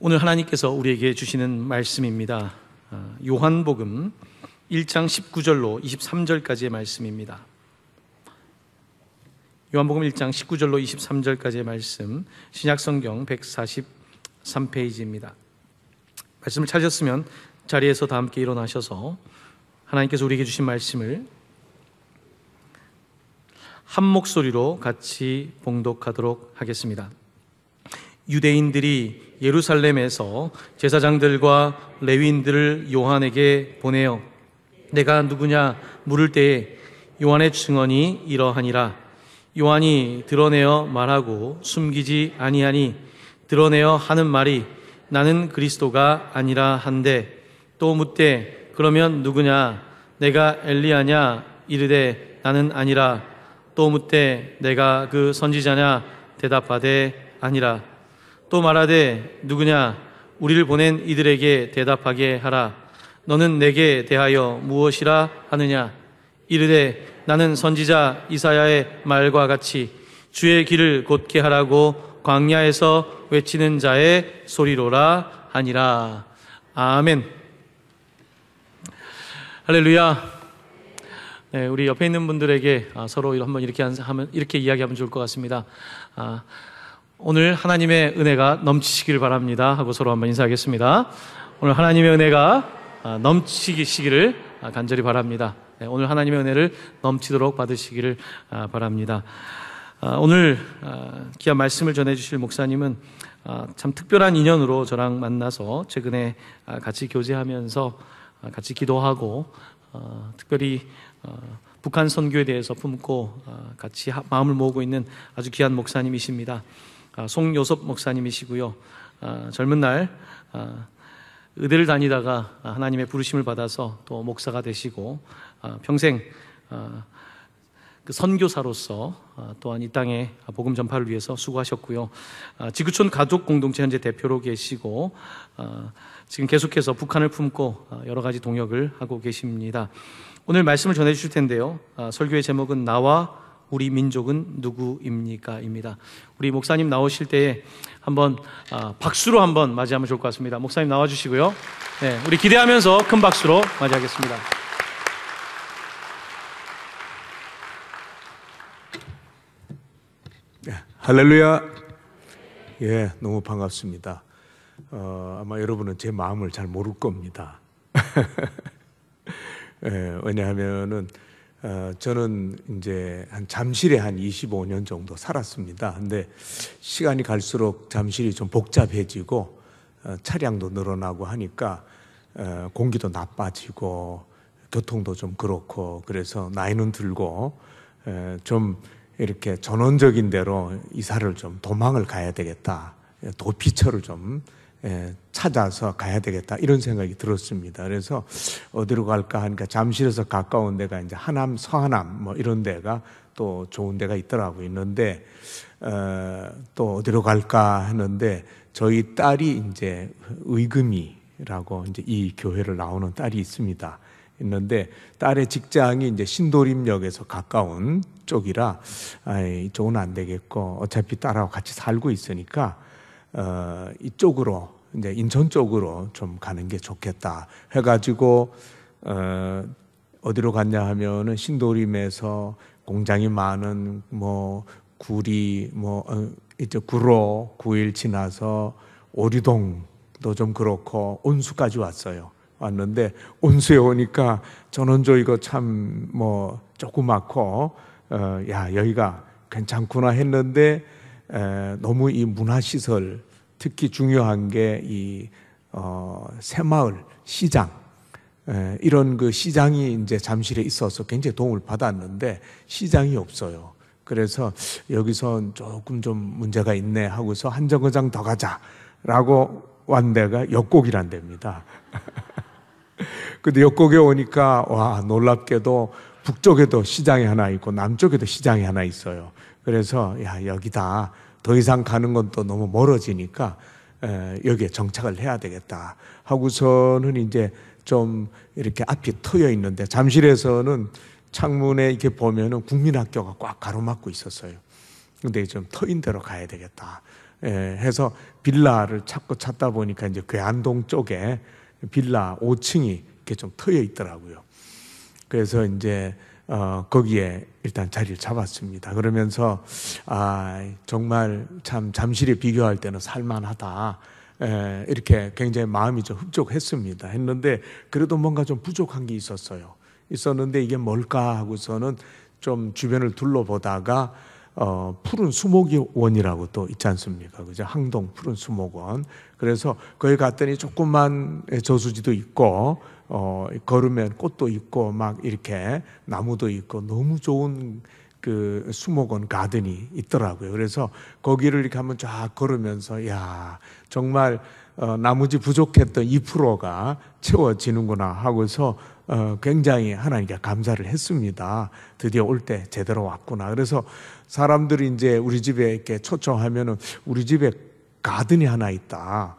오늘 하나님께서 우리에게 주시는 말씀입니다. 요한복음 1장 19절로 23절까지의 말씀입니다. 요한복음 1장 19절로 23절까지의 말씀, 신약성경 143페이지입니다. 말씀을 찾으셨으면 자리에서 다 함께 일어나셔서 하나님께서 우리에게 주신 말씀을 한 목소리로 같이 봉독하도록 하겠습니다. 유대인들이 예루살렘에서 제사장들과 레위인들을 요한에게 보내어 내가 누구냐 물을 때에 요한의 증언이 이러하니라. 요한이 드러내어 말하고 숨기지 아니하니 드러내어 하는 말이 나는 그리스도가 아니라 한데, 또 묻되 그러면 누구냐? 내가 엘리야냐? 이르되 나는 아니라. 또 묻되 내가 그 선지자냐? 대답하되 아니라. 또 말하되 누구냐? 우리를 보낸 이들에게 대답하게 하라. 너는 내게 대하여 무엇이라 하느냐? 이르되 나는 선지자 이사야의 말과 같이 주의 길을 곧게 하라고 광야에서 외치는 자의 소리로라 하니라. 아멘. 할렐루야. 네, 우리 옆에 있는 분들에게 서로 한번 이렇게 이야기하면 좋을 것 같습니다. 오늘 하나님의 은혜가 넘치시길 바랍니다 하고 서로 한번 인사하겠습니다. 오늘 하나님의 은혜가 넘치시기를 간절히 바랍니다. 네, 오늘 하나님의 은혜를 넘치도록 받으시기를 바랍니다. 오늘 귀한 말씀을 전해주실 목사님은 참 특별한 인연으로 저랑 만나서 최근에 같이 교제하면서 같이 기도하고 특별히 북한 선교에 대해서 품고 같이 마음을 모으고 있는 아주 귀한 목사님이십니다. 송요섭 목사님이시고요. 젊은 날 의대를 다니다가 하나님의 부르심을 받아서 또 목사가 되시고 평생 그 선교사로서 또한 이 땅에 복음 전파를 위해서 수고하셨고요. 지구촌 가족 공동체 현재 대표로 계시고 지금 계속해서 북한을 품고 여러 가지 동역을 하고 계십니다. 오늘 말씀을 전해 주실 텐데요. 설교의 제목은 나와 우리 민족은 누구입니까? 입니다. 우리 목사님 나오실 때에 한번 박수로 한번 맞이하면 좋을 것 같습니다. 목사님 나와주시고요. 네, 우리 기대하면서 큰 박수로 맞이하겠습니다. 할렐루야. 예, 너무 반갑습니다. 아마 여러분은 제 마음을 잘 모를 겁니다. 예, 왜냐하면은 저는 이제 잠실에 한 25년 정도 살았습니다. 근데 시간이 갈수록 잠실이 좀 복잡해지고 차량도 늘어나고 하니까 공기도 나빠지고 교통도 좀 그렇고, 그래서 나이는 들고 좀 이렇게 전원적인 데로 이사를 좀 도망을 가야 되겠다, 도피처를 좀 찾아서 가야 되겠다, 이런 생각이 들었습니다. 그래서 어디로 갈까 하니까 잠실에서 가까운 데가 이제 하남, 서하남 뭐 이런 데가 또 좋은 데가 있더라고요. 있는데 또 어디로 갈까 하는데 저희 딸이 이제 의금이라고 이제 이 교회를 나오는 딸이 있습니다. 있는데 딸의 직장이 이제 신도림역에서 가까운 쪽이라 이쪽은 안 되겠고 어차피 딸하고 같이 살고 있으니까 이쪽으로 이제 인천 쪽으로 좀 가는 게 좋겠다 해가지고 어디로 갔냐 하면은 신도림에서 공장이 많은 뭐 구리 이제 구로 9일 지나서 오리동도 좀 그렇고 온수까지 왔는데 온수에 오니까 전원조 이거 참 뭐 조그맣고 야 여기가 괜찮구나 했는데 너무 이 문화시설, 특히 중요한 게 이 새마을 시장, 이런 그 시장이 이제 잠실에 있어서 굉장히 도움을 받았는데 시장이 없어요. 그래서 여기서 조금 좀 문제가 있네 하고서 한 정거장 더 가자라고 완 데가 역곡이란 데입니다. 근데 역곡에 오니까 와, 놀랍게도 북쪽에도 시장이 하나 있고 남쪽에도 시장이 하나 있어요. 그래서 야, 여기다 더 이상 가는 건 또 너무 멀어지니까 여기에 정착을 해야 되겠다 하고서는 이제 좀 이렇게 앞이 트여 있는데, 잠실에서는 창문에 이렇게 보면은 국민학교가 꽉 가로막고 있었어요. 근데 좀 터인 데로 가야 되겠다. 해서 빌라를 찾다 보니까 이제 괴안동 쪽에 빌라 5층이 이렇게 좀 트여 있더라고요. 그래서 이제 거기에 일단 자리를 잡았습니다. 그러면서 정말 참 잠실에 비교할 때는 살만하다. 이렇게 굉장히 마음이 좀 흡족했습니다. 했는데 그래도 뭔가 좀 부족한 게 있었는데 이게 뭘까 하고서는 좀 주변을 둘러보다가 푸른 수목원이라고 또 있지 않습니까? 그죠? 항동 푸른 수목원. 그래서 거기 갔더니 조그만 저수지도 있고 걸으면 꽃도 있고 막 이렇게 나무도 있고 너무 좋은 그 수목원 가든이 있더라고요. 그래서 거기를 이렇게 한번 쫙 걸으면서 야 정말 나머지 부족했던 2%가 채워지는구나 하고서 굉장히 하나님께 감사를 했습니다. 드디어 올 때 제대로 왔구나. 그래서 사람들이 이제 우리 집에 이렇게 초청하면은 우리 집에 가든이 하나 있다.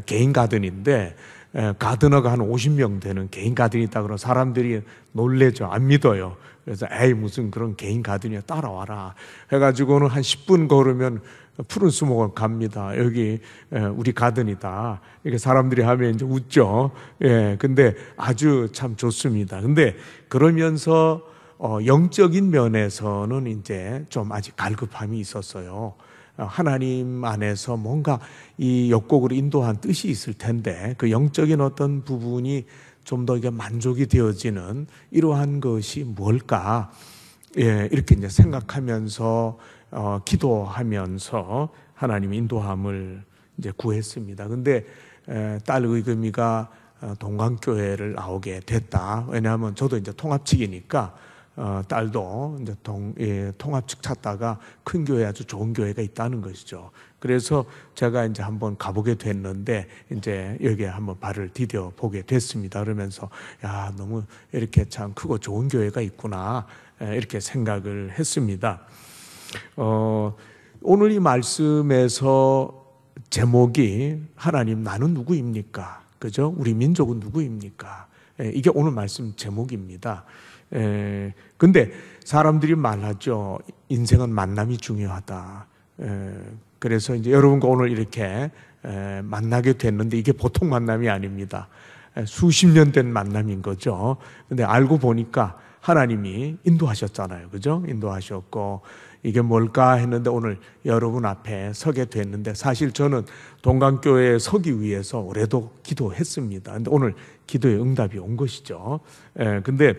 개인 가든인데 가드너가 한 50명 되는 개인 가든이 있다 그러면 사람들이 놀래죠. 안 믿어요. 그래서 에이 무슨 그런 개인 가든이야 따라와라 해가지고는 한 10분 걸으면 푸른 수목원 갑니다. 여기 우리 가든이다. 이렇게 사람들이 하면 이제 웃죠. 근데 아주 참 좋습니다. 근데 그러면서 영적인 면에서는 이제 좀 아직 갈급함이 있었어요. 하나님 안에서 뭔가 이 역곡으로 인도한 뜻이 있을 텐데 그 영적인 어떤 부분이 좀 더 이게 만족이 되어지는 이러한 것이 뭘까? 이렇게 이제 생각하면서 기도하면서 하나님 인도함을 이제 구했습니다. 근데 딸 의금이가 동강교회를 나오게 됐다. 왜냐하면 저도 이제 통합측이니까 딸도 이제 통합측 찾다가 큰 교회 아주 좋은 교회가 있다는 것이죠. 그래서 제가 이제 한번 가보게 됐는데 이제 여기에 한번 발을 디뎌 보게 됐습니다. 그러면서 야 너무 이렇게 참 크고 좋은 교회가 있구나 이렇게 생각을 했습니다. 오늘 이 말씀에서 제목이 하나님 나는 누구입니까? 그죠? 우리 민족은 누구입니까? 이게 오늘 말씀 제목입니다. 근데 사람들이 말하죠. 인생은 만남이 중요하다. 그래서 이제 여러분과 오늘 이렇게 만나게 됐는데 이게 보통 만남이 아닙니다. 수십 년 된 만남인 거죠. 근데 알고 보니까 하나님이 인도하셨잖아요. 그죠? 인도하셨고 이게 뭘까 했는데 오늘 여러분 앞에 서게 됐는데 사실 저는 동강교회에 서기 위해서 올해도 기도했습니다. 근데 오늘 기도의 응답이 온 것이죠. 근데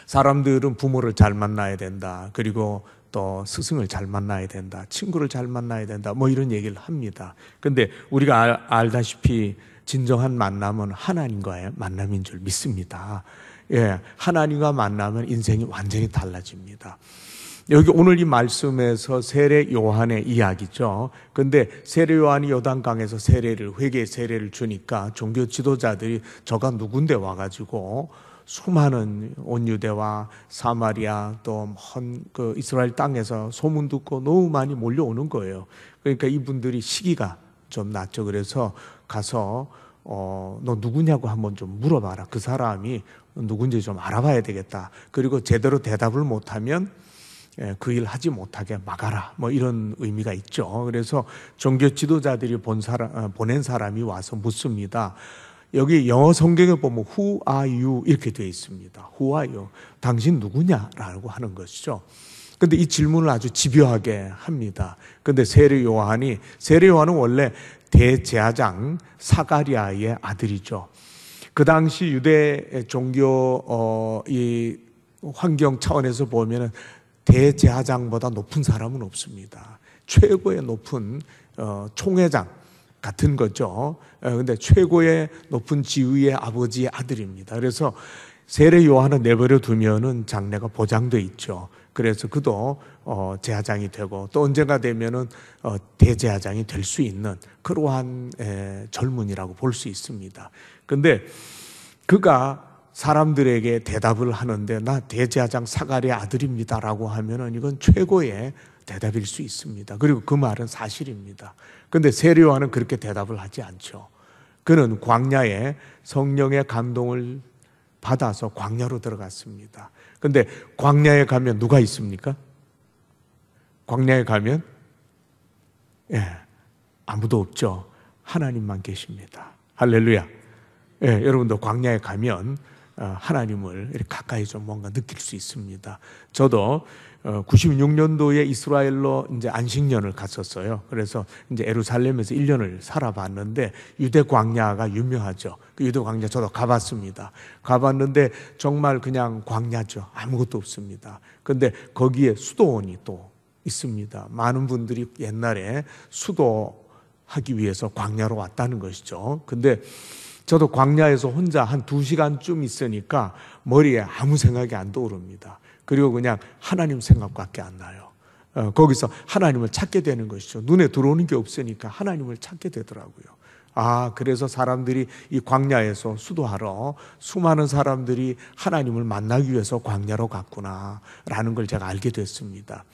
사람들은 부모를 잘 만나야 된다. 그리고 또 스승을 잘 만나야 된다. 친구를 잘 만나야 된다. 뭐 이런 얘기를 합니다. 근데 우리가 알다시피 진정한 만남은 하나님과의 만남인 줄 믿습니다. 하나님과 만나면 인생이 완전히 달라집니다. 여기 오늘 이 말씀에서 세례 요한의 이야기죠. 근데 세례 요한이 요단강에서 회개의 세례를 주니까 종교 지도자들이 저가 누군데 와가지고 수많은 온 유대와 사마리아 또 그 이스라엘 땅에서 소문 듣고 너무 많이 몰려오는 거예요. 그러니까 이분들이 시기가 좀 났죠. 그래서 가서 너 누구냐고 한번 좀 물어봐라. 그 사람이 누군지 좀 알아봐야 되겠다. 그리고 제대로 대답을 못하면 그 일 하지 못하게 막아라. 뭐 이런 의미가 있죠. 그래서 종교 지도자들이 보낸 사람이 와서 묻습니다. 여기 영어 성경에 보면 Who are you? 이렇게 되어 있습니다. Who are you? 당신 누구냐라고 하는 것이죠. 근데 이 질문을 아주 집요하게 합니다. 근데 세례 요한은 원래 대제사장 사가랴의 아들이죠. 그 당시 유대 종교 이 환경 차원에서 보면은 대제사장보다 높은 사람은 없습니다. 최고의 높은 총회장 같은 거죠. 근데 최고의 높은 지위의 아버지의 아들입니다. 그래서 세례 요한은 내버려 두면은 장래가 보장돼 있죠. 그래서 그도 제사장이 되고 또 언젠가 되면은 대제사장이 될 수 있는 그러한 젊은이라고 볼 수 있습니다. 근데 그가 사람들에게 대답을 하는데 나 대제사장 사가랴의 아들입니다라고 하면은 이건 최고의 대답일 수 있습니다. 그리고 그 말은 사실입니다. 그런데 세례 요한은 그렇게 대답을 하지 않죠. 그는 광야에 성령의 감동을 받아서 광야로 들어갔습니다. 그런데 광야에 가면 누가 있습니까? 광야에 가면 예, 아무도 없죠. 하나님만 계십니다. 할렐루야. 예, 여러분도 광야에 가면 하나님을 이렇게 가까이 좀 뭔가 느낄 수 있습니다. 저도 96년도에 이스라엘로 이제 안식년을 갔었어요. 그래서 이제 예루살렘에서 1년을 살아봤는데 유대 광야가 유명하죠. 그 유대 광야 저도 가봤습니다. 가봤는데 정말 그냥 광야죠. 아무것도 없습니다. 근데 거기에 수도원이 또 있습니다. 많은 분들이 옛날에 수도하기 위해서 광야로 왔다는 것이죠. 근데 저도 광야에서 혼자 한 2시간쯤 있으니까 머리에 아무 생각이 안 떠오릅니다. 그리고 그냥 하나님 생각밖에 안 나요. 거기서 하나님을 찾게 되는 것이죠. 눈에 들어오는 게 없으니까 하나님을 찾게 되더라고요. 그래서 사람들이 이 광야에서 수도하러 수많은 사람들이 하나님을 만나기 위해서 광야로 갔구나 라는 걸 제가 알게 됐습니다.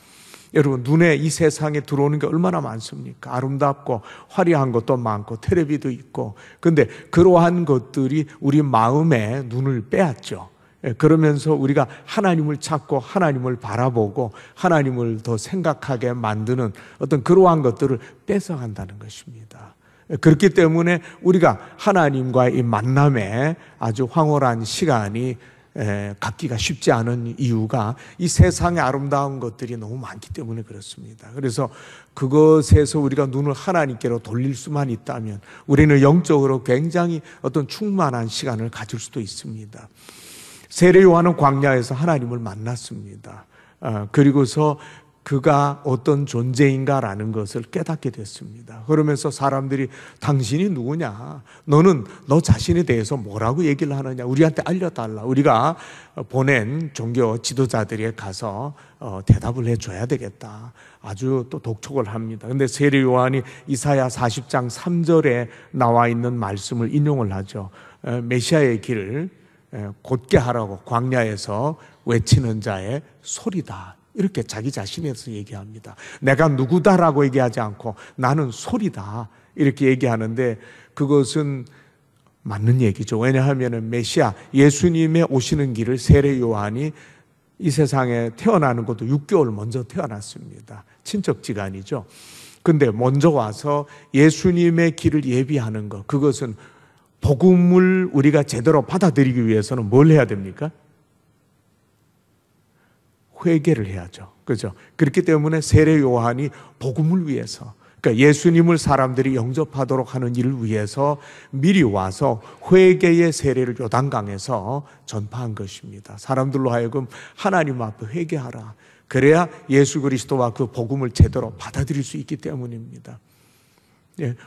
여러분, 눈에 이 세상에 들어오는 게 얼마나 많습니까? 아름답고 화려한 것도 많고 텔레비도 있고, 근데 그러한 것들이 우리 마음에 눈을 빼앗죠. 그러면서 우리가 하나님을 찾고 하나님을 바라보고 하나님을 더 생각하게 만드는 어떤 그러한 것들을 뺏어간다는 것입니다. 그렇기 때문에 우리가 하나님과의 이 만남에 아주 황홀한 시간이 갖기가 쉽지 않은 이유가 이 세상의 아름다운 것들이 너무 많기 때문에 그렇습니다. 그래서 그것에서 우리가 눈을 하나님께로 돌릴 수만 있다면 우리는 영적으로 굉장히 어떤 충만한 시간을 가질 수도 있습니다. 세례 요한은 광야에서 하나님을 만났습니다. 그리고서 그가 어떤 존재인가라는 것을 깨닫게 됐습니다. 그러면서 사람들이 당신이 누구냐? 너는 너 자신에 대해서 뭐라고 얘기를 하느냐? 우리한테 알려달라. 우리가 보낸 종교 지도자들에게 가서 대답을 해줘야 되겠다. 아주 또 독촉을 합니다. 근데 세례 요한이 이사야 40장 3절에 나와 있는 말씀을 인용을 하죠. 메시아의 길을 곧게 하라고 광야에서 외치는 자의 소리다. 이렇게 자기 자신에서 얘기합니다. 내가 누구다라고 얘기하지 않고 나는 소리다 이렇게 얘기하는데 그것은 맞는 얘기죠. 왜냐하면 메시아 예수님의 오시는 길을 세례 요한이 이 세상에 태어나는 것도 6개월 먼저 태어났습니다. 친척지간이죠. 근데 먼저 와서 예수님의 길을 예비하는 것, 그것은 복음을 우리가 제대로 받아들이기 위해서는 뭘 해야 됩니까? 회개를 해야죠. 그죠? 그렇기 때문에 세례 요한이 복음을 위해서, 그러니까 예수님을 사람들이 영접하도록 하는 일을 위해서 미리 와서 회개의 세례를 요단강에서 전파한 것입니다. 사람들로 하여금 하나님 앞에 회개하라. 그래야 예수 그리스도와 그 복음을 제대로 받아들일 수 있기 때문입니다.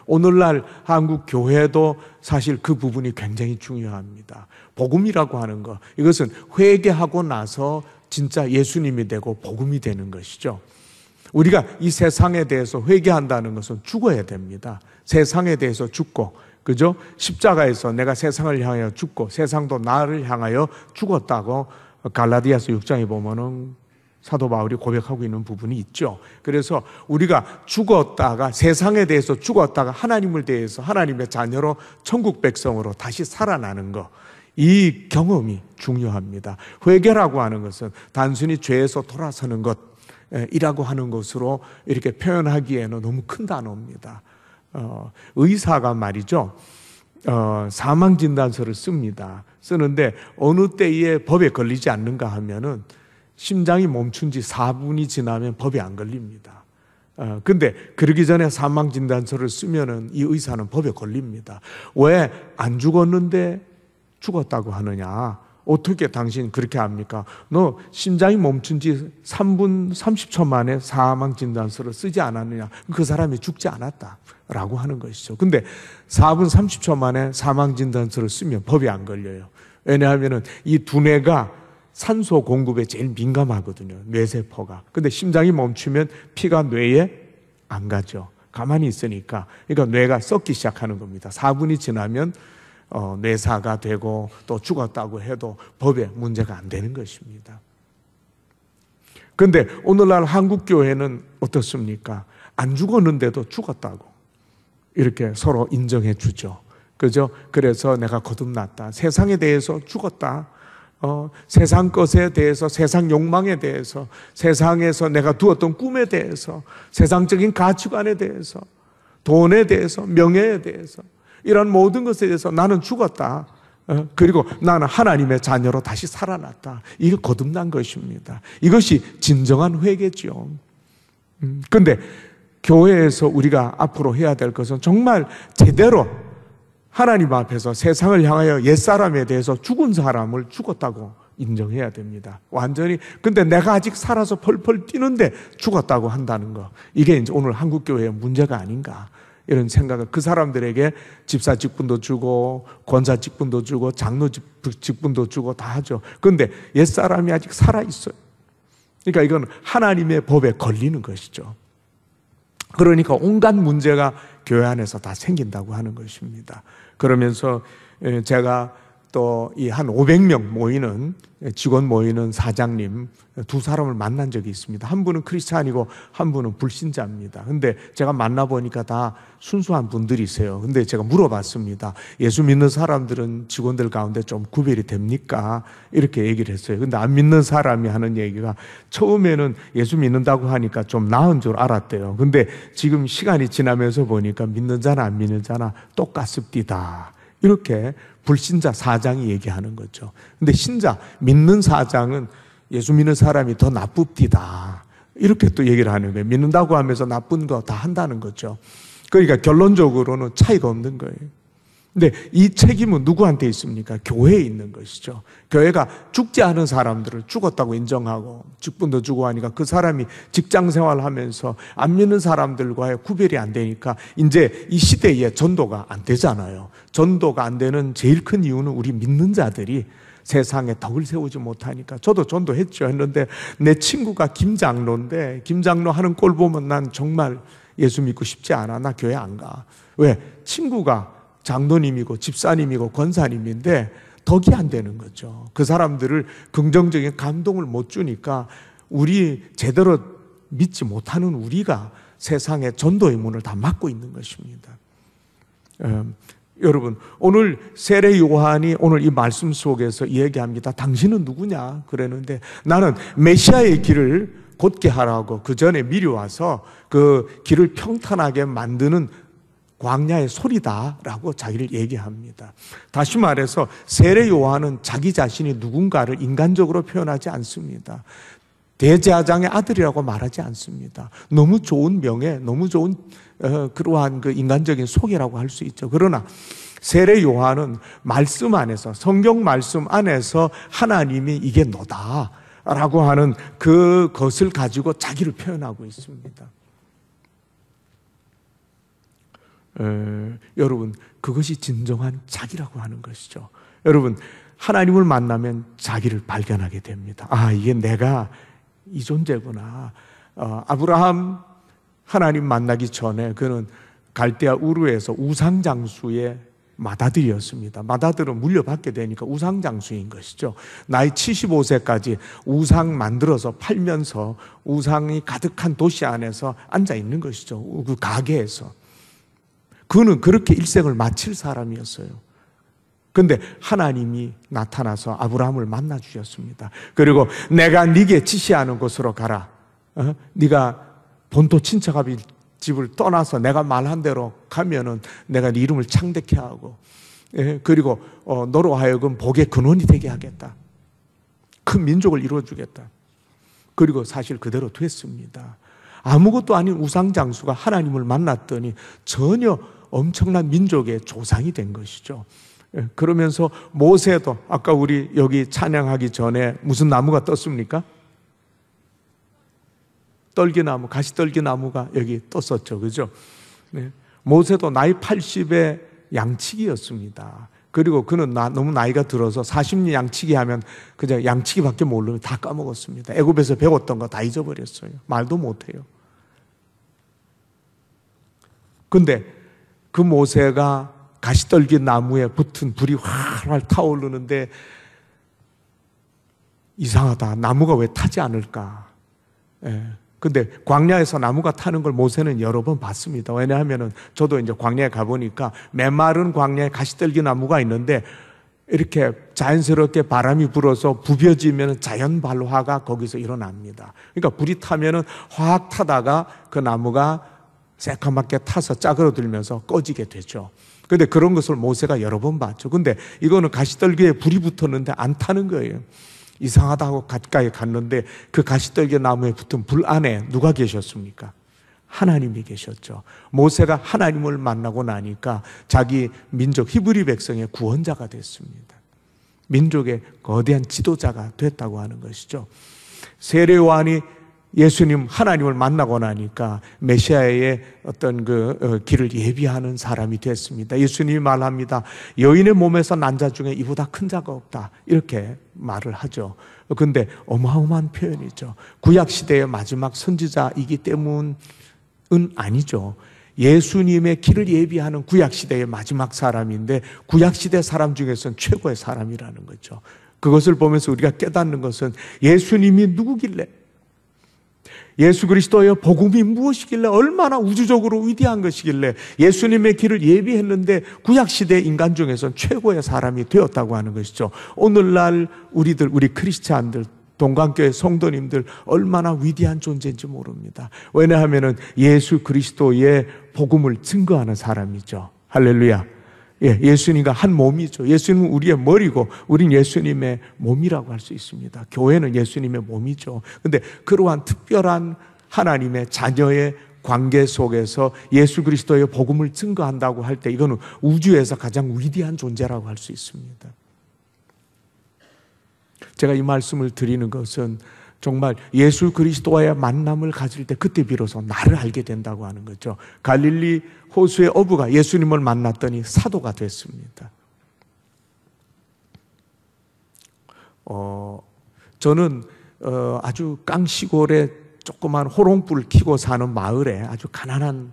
오늘날 한국 교회도 사실 그 부분이 굉장히 중요합니다. 복음이라고 하는 것, 이것은 회개하고 나서 진짜 예수님이 되고 복음이 되는 것이죠. 우리가 이 세상에 대해서 회개한다는 것은 죽어야 됩니다. 세상에 대해서 죽고, 그죠? 십자가에서 내가 세상을 향하여 죽고 세상도 나를 향하여 죽었다고 갈라디아서 6장에 보면은 사도 바울이 고백하고 있는 부분이 있죠. 그래서 우리가 죽었다가 세상에 대해서 죽었다가 하나님을 대해서 하나님의 자녀로 천국 백성으로 다시 살아나는 것, 이 경험이 중요합니다. 회개라고 하는 것은 단순히 죄에서 돌아서는 것이라고 하는 것으로 이렇게 표현하기에는 너무 큰 단어입니다. 의사가 말이죠, 사망진단서를 씁니다. 쓰는데 어느 때에 법에 걸리지 않는가 하면은 심장이 멈춘 지 4분이 지나면 법에 안 걸립니다. 근데 그러기 전에 사망진단서를 쓰면은 이 의사는 법에 걸립니다. 왜 안 죽었는데 죽었다고 하느냐? 어떻게 당신 그렇게 합니까? 너 심장이 멈춘 지 3분 30초 만에 사망진단서를 쓰지 않았느냐? 그 사람이 죽지 않았다라고 하는 것이죠. 근데 4분 30초 만에 사망진단서를 쓰면 법이 안 걸려요. 왜냐하면 이 두뇌가 산소 공급에 제일 민감하거든요. 뇌세포가. 근데 심장이 멈추면 피가 뇌에 안 가죠. 가만히 있으니까. 그러니까 뇌가 썩기 시작하는 겁니다. 4분이 지나면 뇌사가 되고 또 죽었다고 해도 법에 문제가 안 되는 것입니다. 그런데 오늘날 한국교회는 어떻습니까? 안 죽었는데도 죽었다고 이렇게 서로 인정해 주죠. 그죠? 그래서 내가 거듭났다. 세상에 대해서 죽었다. 세상 것에 대해서, 세상 욕망에 대해서, 세상에서 내가 두었던 꿈에 대해서, 세상적인 가치관에 대해서, 돈에 대해서, 명예에 대해서, 이런 모든 것에 대해서 나는 죽었다. 그리고 나는 하나님의 자녀로 다시 살아났다. 이게 거듭난 것입니다. 이것이 진정한 회개죠. 그런데 교회에서 우리가 앞으로 해야 될 것은 정말 제대로 하나님 앞에서 세상을 향하여 옛사람에 대해서 죽은 사람을 죽었다고 인정해야 됩니다. 완전히. 근데 내가 아직 살아서 펄펄 뛰는데 죽었다고 한다는 거. 이게 이제 오늘 한국교회의 문제가 아닌가. 이런 생각을, 그 사람들에게 집사 직분도 주고 권사 직분도 주고 장로 직분도 주고 다 하죠. 그런데 옛사람이 아직 살아있어요. 그러니까 이건 하나님의 법에 걸리는 것이죠. 그러니까 온갖 문제가 교회 안에서 다 생긴다고 하는 것입니다. 그러면서 제가 또 이 한 500명 모이는, 직원 모이는 사장님 두 사람을 만난 적이 있습니다. 한 분은 크리스찬이고 한 분은 불신자입니다. 근데 제가 만나보니까 다 순수한 분들이세요. 근데 제가 물어봤습니다. 예수 믿는 사람들은 직원들 가운데 좀 구별이 됩니까? 이렇게 얘기를 했어요. 근데 안 믿는 사람이 하는 얘기가, 처음에는 예수 믿는다고 하니까 좀 나은 줄 알았대요. 근데 지금 시간이 지나면서 보니까 믿는 자나 안 믿는 자나 똑같습니다. 이렇게 불신자 사장이 얘기하는 거죠. 근데 신자, 믿는 사장은 예수 믿는 사람이 더 나쁩디다. 이렇게 또 얘기를 하는 거예요. 믿는다고 하면서 나쁜 거 다 한다는 거죠. 그러니까 결론적으로는 차이가 없는 거예요. 근데 이 책임은 누구한테 있습니까? 교회에 있는 것이죠. 교회가 죽지 않은 사람들을 죽었다고 인정하고 직분도 주고 하니까 그 사람이 직장 생활하면서 안 믿는 사람들과의 구별이 안 되니까 이제 이 시대에 전도가 안 되잖아요. 전도가 안 되는 제일 큰 이유는 우리 믿는 자들이 세상에 덕을 세우지 못하니까. 저도 전도했죠. 했는데 내 친구가 김장로인데, 김장로 하는 꼴 보면 난 정말 예수 믿고 싶지 않아. 나 교회 안 가. 왜? 친구가 장로님이고 집사님이고 권사님인데 덕이 안 되는 거죠. 그 사람들을 긍정적인 감동을 못 주니까 우리 제대로 믿지 못하는 우리가 세상의 전도의 문을 다 막고 있는 것입니다. 여러분, 오늘 세례 요한이 오늘 이 말씀 속에서 얘기합니다. 당신은 누구냐? 그랬는데 나는 메시아의 길을 곧게 하라고 그 전에 미리 와서 그 길을 평탄하게 만드는 광야의 소리다라고 자기를 얘기합니다. 다시 말해서 세례 요한은 자기 자신이 누군가를 인간적으로 표현하지 않습니다. 대제사장의 아들이라고 말하지 않습니다. 너무 좋은 명예, 너무 좋은 그러한 그 인간적인 소개라고 할 수 있죠. 그러나 세례 요한은 말씀 안에서, 성경 말씀 안에서 하나님이 이게 너다라고 하는 그것을 가지고 자기를 표현하고 있습니다. 여러분, 그것이 진정한 자기라고 하는 것이죠. 여러분, 하나님을 만나면 자기를 발견하게 됩니다. 아, 이게 내가 이 존재구나. 아브라함 하나님 만나기 전에 그는 갈대아 우르에서 우상장수의 맏아들이었습니다. 맏아들은 물려받게 되니까 우상장수인 것이죠. 나이 75세까지 우상 만들어서 팔면서 우상이 가득한 도시 안에서 앉아 있는 것이죠. 그 가게에서. 그는 그렇게 일생을 마칠 사람이었어요. 그런데 하나님이 나타나서 아브라함을 만나 주셨습니다. 그리고 내가 네게 지시하는 곳으로 가라. 네가 본토 친척아비 집을 떠나서 내가 말한 대로 가면은 내가 네 이름을 창대케 하고, 그리고 너로 하여금 복의 근원이 되게 하겠다. 큰 민족을 이루어주겠다. 그리고 사실 그대로 됐습니다. 아무것도 아닌 우상장수가 하나님을 만났더니 전혀 엄청난 민족의 조상이 된 것이죠. 그러면서 모세도 아까 우리 여기 찬양하기 전에 무슨 나무가 떴습니까? 떨기나무, 가시떨기나무가 여기 떴었죠. 그죠? 네. 모세도 나이 80에 양치기였습니다. 그리고 그는 너무 나이가 들어서 40년 양치기 하면 그냥 양치기밖에 모르면 다 까먹었습니다. 애굽에서 배웠던 거 다 잊어버렸어요. 말도 못해요. 근데 그 모세가 가시떨기 나무에 붙은 불이 활활 타오르는데 이상하다. 나무가 왜 타지 않을까? 근데 광야에서 나무가 타는 걸 모세는 여러 번 봤습니다. 왜냐하면 저도 이제 광야에 가보니까 메마른 광야에 가시떨기 나무가 있는데 이렇게 자연스럽게 바람이 불어서 부벼지면 자연 발화가 거기서 일어납니다. 그러니까 불이 타면은 확 타다가 그 나무가 새까맣게 타서 짜그러들면서 꺼지게 되죠. 근데 그런 것을 모세가 여러 번 봤죠. 근데 이거는 가시떨기에 불이 붙었는데 안 타는 거예요. 이상하다 하고 가까이 갔는데 그 가시떨기 나무에 붙은 불 안에 누가 계셨습니까? 하나님이 계셨죠. 모세가 하나님을 만나고 나니까 자기 민족 히브리 백성의 구원자가 됐습니다. 민족의 거대한 지도자가 됐다고 하는 것이죠. 세례 요한이 예수님 하나님을 만나고 나니까 메시아의 어떤 길을 예비하는 사람이 됐습니다. 예수님이 말합니다. 여인의 몸에서 난 자 중에 이보다 큰 자가 없다. 이렇게 말을 하죠. 근데 어마어마한 표현이죠. 구약 시대의 마지막 선지자이기 때문은 아니죠. 예수님의 길을 예비하는 구약 시대의 마지막 사람인데 구약 시대 사람 중에서는 최고의 사람이라는 거죠. 그것을 보면서 우리가 깨닫는 것은 예수님이 누구길래, 예수 그리스도의 복음이 무엇이길래, 얼마나 우주적으로 위대한 것이길래 예수님의 길을 예비했는데 구약시대 인간 중에서는 최고의 사람이 되었다고 하는 것이죠. 오늘날 우리 크리스찬들, 동관교회 성도님들 얼마나 위대한 존재인지 모릅니다. 왜냐하면 예수 그리스도의 복음을 증거하는 사람이죠. 할렐루야. 예수님과 한 몸이죠. 예수님은 우리의 머리고 우린 예수님의 몸이라고 할 수 있습니다. 교회는 예수님의 몸이죠. 그런데 그러한 특별한 하나님의 자녀의 관계 속에서 예수 그리스도의 복음을 증거한다고 할 때 이거는 우주에서 가장 위대한 존재라고 할 수 있습니다. 제가 이 말씀을 드리는 것은 정말 예수 그리스도와의 만남을 가질 때 그때 비로소 나를 알게 된다고 하는 거죠. 갈릴리 호수의 어부가 예수님을 만났더니 사도가 됐습니다. 저는 아주 깡시골에 조그만 호롱불 켜고 사는 마을에 아주 가난한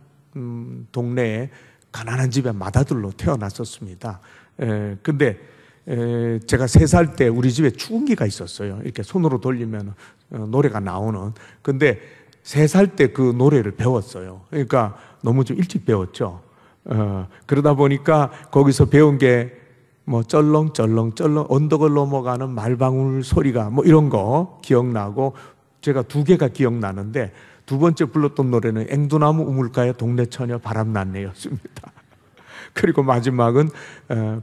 동네에 가난한 집에 맏아들로 태어났었습니다. 근데 제가 3살 때 우리 집에 추운기가 있었어요. 이렇게 손으로 돌리면 노래가 나오는. 근데 3살 때 그 노래를 배웠어요. 그러니까 너무 좀 일찍 배웠죠. 그러다 보니까 거기서 배운 게 뭐 쩔렁쩔렁쩔렁 언덕을 넘어가는 말방울 소리가 뭐 이런 거 기억나고, 제가 2개가 기억나는데 두 번째 불렀던 노래는 앵두나무 우물가에 동네 처녀 바람났네였습니다. 그리고 마지막은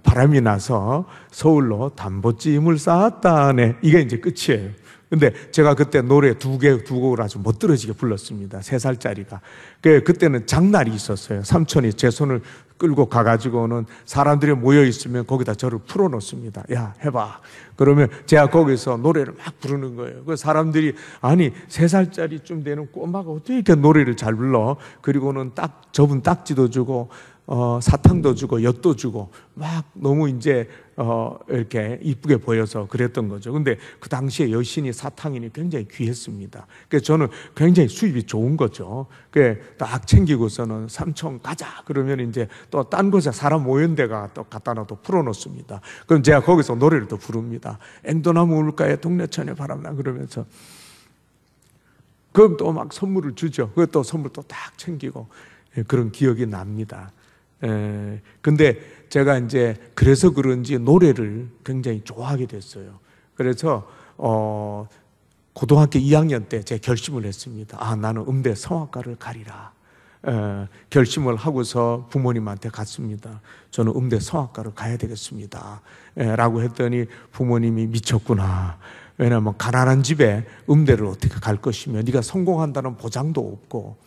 바람이 나서 서울로 담보찜을 쌓았다네. 이게 이제 끝이에요. 근데 제가 그때 노래 2곡을 아주 멋들어지게 불렀습니다. 3살짜리가. 그때는 장날이 있었어요. 삼촌이 제 손을 끌고 가가지고는 사람들이 모여있으면 거기다 저를 풀어놓습니다. 야, 해봐. 그러면 제가 거기서 노래를 막 부르는 거예요. 그 사람들이, 아니 3살짜리쯤 되는 꼬마가 어떻게 이렇게 노래를 잘 불러? 그리고는 접은 딱지도 주고 사탕도 주고 엿도 주고 막 너무 이제 이렇게 이쁘게 보여서 그랬던 거죠. 근데 그 당시에 여신이 사탕이니 굉장히 귀했습니다. 그래서 저는 굉장히 수입이 좋은 거죠. 그래서 딱 챙기고서는 삼촌 가자 그러면 이제 또 딴 곳에 사람 모인 데가 또 갖다 놔도 풀어놓습니다. 그럼 제가 거기서 노래를 또 부릅니다. 앵도나무 울가에 동네 천에 바람나 그러면서, 그럼 또 막 선물을 주죠. 그것도 선물 또 딱 챙기고 그런 기억이 납니다. 근데 제가 이제 그래서 그런지 노래를 굉장히 좋아하게 됐어요. 그래서 고등학교 2학년 때 제가 결심을 했습니다. 나는 음대 성악과를 가리라. 결심을 하고서 부모님한테 갔습니다. 저는 음대 성악과를 가야 되겠습니다. 라고 했더니 부모님이 미쳤구나. 왜냐하면 가난한 집에 음대를 어떻게 갈 것이며 네가 성공한다는 보장도 없고.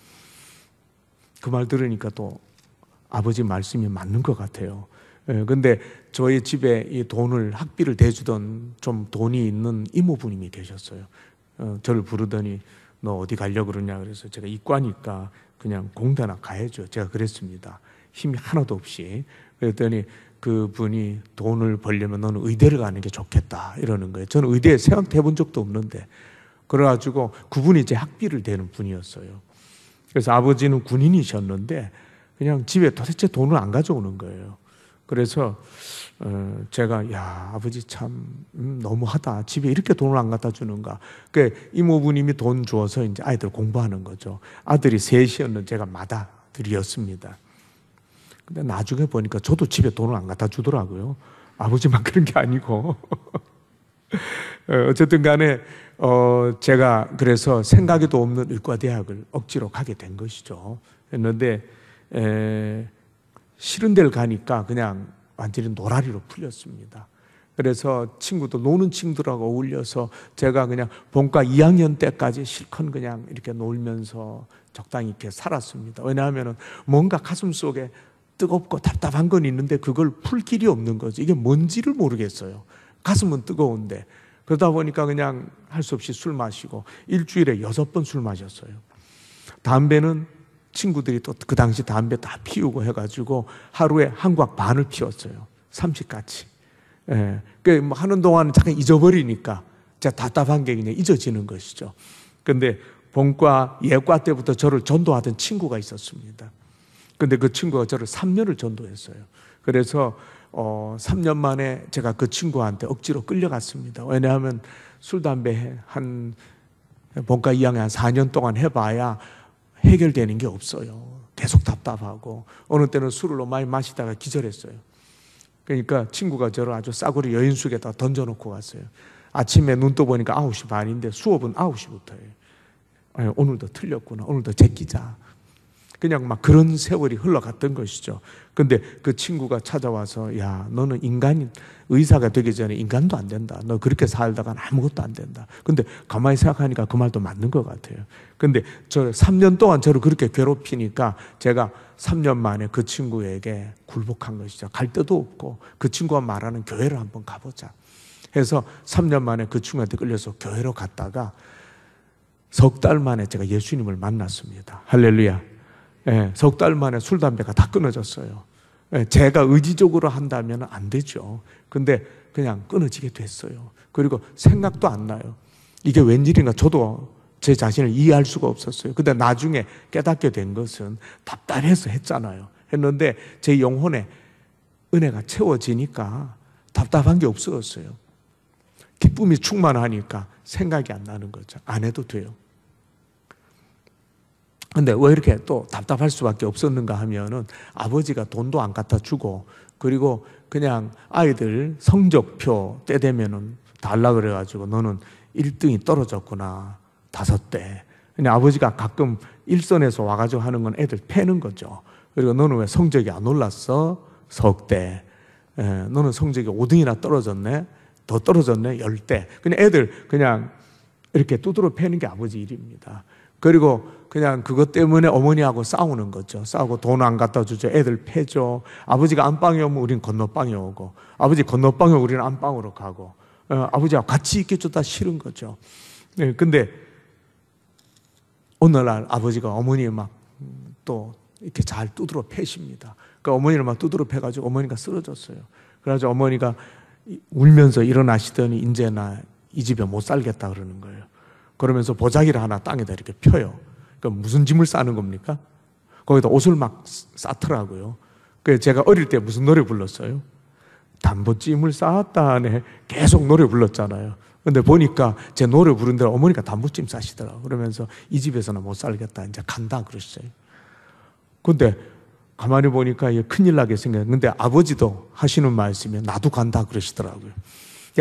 그 말 들으니까 또 아버지 말씀이 맞는 것 같아요. 근데 저희 집에 이 학비를 대주던 좀 돈이 있는 이모부님이 계셨어요. 저를 부르더니 너 어디 가려고 그러냐 그래서 제가 이과니까 그냥 공대나 가야죠. 제가 그랬습니다. 힘이 하나도 없이. 그랬더니 그분이 돈을 벌려면 너는 의대를 가는 게 좋겠다 이러는 거예요. 저는 의대에 생각해 본 적도 없는데, 그래가지고 그분이 제 학비를 대는 분이었어요. 그래서 아버지는 군인이셨는데 그냥 집에 도대체 돈을 안 가져오는 거예요. 그래서 제가 야 아버지 참 너무하다. 집에 이렇게 돈을 안 갖다 주는가. 이모부님이 돈 주어서 이제 아이들 공부하는 거죠. 아들이 셋이었는 제가 맏아들이었습니다. 근데 나중에 보니까 저도 집에 돈을 안 갖다 주더라고요. 아버지만 그런 게 아니고. 어쨌든 간에, 제가 그래서 생각에도 없는 의과대학을 억지로 가게 된 것이죠. 했는데, 싫은 데를 가니까 그냥 완전히 노라리로 풀렸습니다. 그래서 친구들, 노는 친구들하고 어울려서 제가 그냥 본과 2학년 때까지 실컷 그냥 이렇게 놀면서 적당히 이렇게 살았습니다. 왜냐하면 뭔가 가슴 속에 뜨겁고 답답한 건 있는데 그걸 풀 길이 없는 거죠. 이게 뭔지를 모르겠어요. 가슴은 뜨거운데. 그러다 보니까 그냥 할 수 없이 술 마시고 일주일에 6번 술 마셨어요. 담배는 친구들이 또 그 당시 담배 다 피우고 해가지고 하루에 한 곽 반을 피웠어요. 30가지. 예. 그 하는 동안 잠깐 잊어버리니까 제가 답답한 게 그냥 잊어지는 것이죠. 근데 본과 예과 때부터 저를 전도하던 친구가 있었습니다. 근데 그 친구가 저를 3년을 전도했어요. 그래서 3년 만에 제가 그 친구한테 억지로 끌려갔습니다. 왜냐하면 술, 담배 한 본과 2학년 한 4년 동안 해봐야 해결되는 게 없어요. 계속 답답하고 어느 때는 술을 너무 많이 마시다가 기절했어요. 그러니까 친구가 저를 아주 싸구려 여인숙에다 던져놓고 갔어요. 아침에 눈 떠보니까 9시 반인데 수업은 9시부터예요. 오늘도 틀렸구나. 오늘도 제끼자. 그냥 막 그런 세월이 흘러갔던 것이죠. 근데 그 친구가 찾아와서 야, 너는 인간이 의사가 되기 전에 인간도 안 된다. 너 그렇게 살다가는 아무것도 안 된다. 근데 가만히 생각하니까 그 말도 맞는 것 같아요. 근데 저 3년 동안 저를 그렇게 괴롭히니까 제가 3년 만에 그 친구에게 굴복한 것이죠. 갈 데도 없고 그 친구가 말하는 교회를 한번 가보자 해서 3년 만에 그 친구한테 끌려서 교회로 갔다가 석 달 만에 제가 예수님을 만났습니다. 할렐루야. 예, 석 달 만에 술, 담배가 다 끊어졌어요. 예, 제가 의지적으로 한다면 안 되죠. 근데 그냥 끊어지게 됐어요. 그리고 생각도 안 나요. 이게 웬일인가 저도 제 자신을 이해할 수가 없었어요. 근데 나중에 깨닫게 된 것은 답답해서 했잖아요. 했는데 제 영혼에 은혜가 채워지니까 답답한 게 없어졌어요. 기쁨이 충만하니까 생각이 안 나는 거죠. 안 해도 돼요. 근데 왜 이렇게 또 답답할 수밖에 없었는가 하면은 아버지가 돈도 안 갖다 주고 그리고 그냥 아이들 성적표 때 되면은 달라 그래가지고 너는 1등이 떨어졌구나. 5대. 그냥 아버지가 가끔 일선에서 와가지고 하는 건 애들 패는 거죠. 그리고 너는 왜 성적이 안 올랐어? 석대. 너는 성적이 5등이나 떨어졌네? 더 떨어졌네? 10대. 그냥 애들 그냥 이렇게 두드러 패는 게 아버지 일입니다. 그리고 그냥 그것 때문에 어머니하고 싸우는 거죠. 싸우고 돈 안 갖다 주죠. 애들 패죠. 아버지가 안방에 오면 우린 건너방에 오고 아버지 건너방에 오면 우리는 안방으로 가고 아버지하고 같이 있게 줬다 싫은 거죠. 네, 근데 어느 날 아버지가 어머니를 막 또 이렇게 잘 두드러 패십니다. 그러니까 어머니를 막 두드러 패가지고 어머니가 쓰러졌어요. 그래가지고 어머니가 울면서 일어나시더니 이제 나 이 집에 못 살겠다 그러는 거예요. 그러면서 보자기를 하나 땅에다 이렇게 펴요. 그러니까 무슨 짐을 싸는 겁니까? 거기다 옷을 막 싸더라고요. 그래서 제가 어릴 때 무슨 노래 불렀어요? 담보찜을 싸았다네. 계속 노래 불렀잖아요. 근데 보니까 제 노래 부른 대로 어머니가 담보찜 싸시더라고요. 그러면서 이 집에서는 못 살겠다. 이제 간다 그러셨어요. 근데 가만히 보니까 큰일 나게 생겨요. 근데 아버지도 하시는 말씀이 나도 간다 그러시더라고요.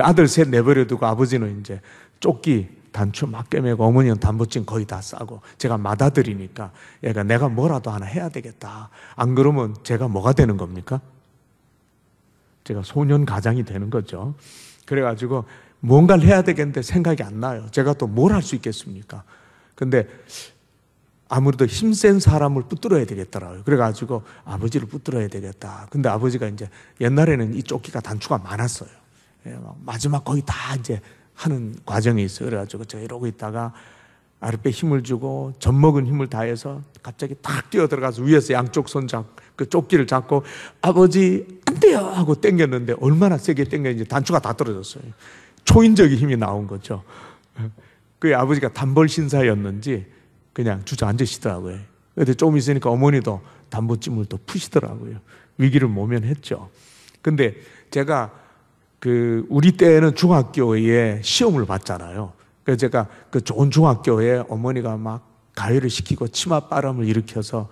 아들 셋 내버려두고 아버지는 이제 조끼 단추 막 꿰매고 어머니는 담보찜 거의 다 싸고 제가 맏아들이니까 얘가 내가 뭐라도 하나 해야 되겠다. 안 그러면 제가 뭐가 되는 겁니까? 제가 소년 가장이 되는 거죠. 그래가지고 뭔가를 해야 되겠는데 생각이 안 나요. 제가 또 뭘 할 수 있겠습니까? 근데 아무래도 힘센 사람을 붙들어야 되겠더라고요. 그래가지고 아버지를 붙들어야 되겠다. 근데 아버지가 이제 옛날에는 이 조끼가 단추가 많았어요. 마지막 거의 다 이제 하는 과정이 있어요. 그래가지고 제가 이러고 있다가 아랫배 힘을 주고 젖먹은 힘을 다해서 갑자기 탁 뛰어들어가서 위에서 양쪽 손 그 조끼를 잡고 아버지 안 돼요 하고 당겼는데 얼마나 세게 당겼는지 단추가 다 떨어졌어요. 초인적인 힘이 나온 거죠. 그 아버지가 단벌 신사였는지 그냥 주저앉으시더라고요. 근데 조금 있으니까 어머니도 담보찜을 또 푸시더라고요. 위기를 모면했죠. 근데 제가 우리 때는 중학교에 시험을 봤잖아요. 그래서 제가 그 좋은 중학교에 어머니가 막 가해를 시키고 치맛바람을 일으켜서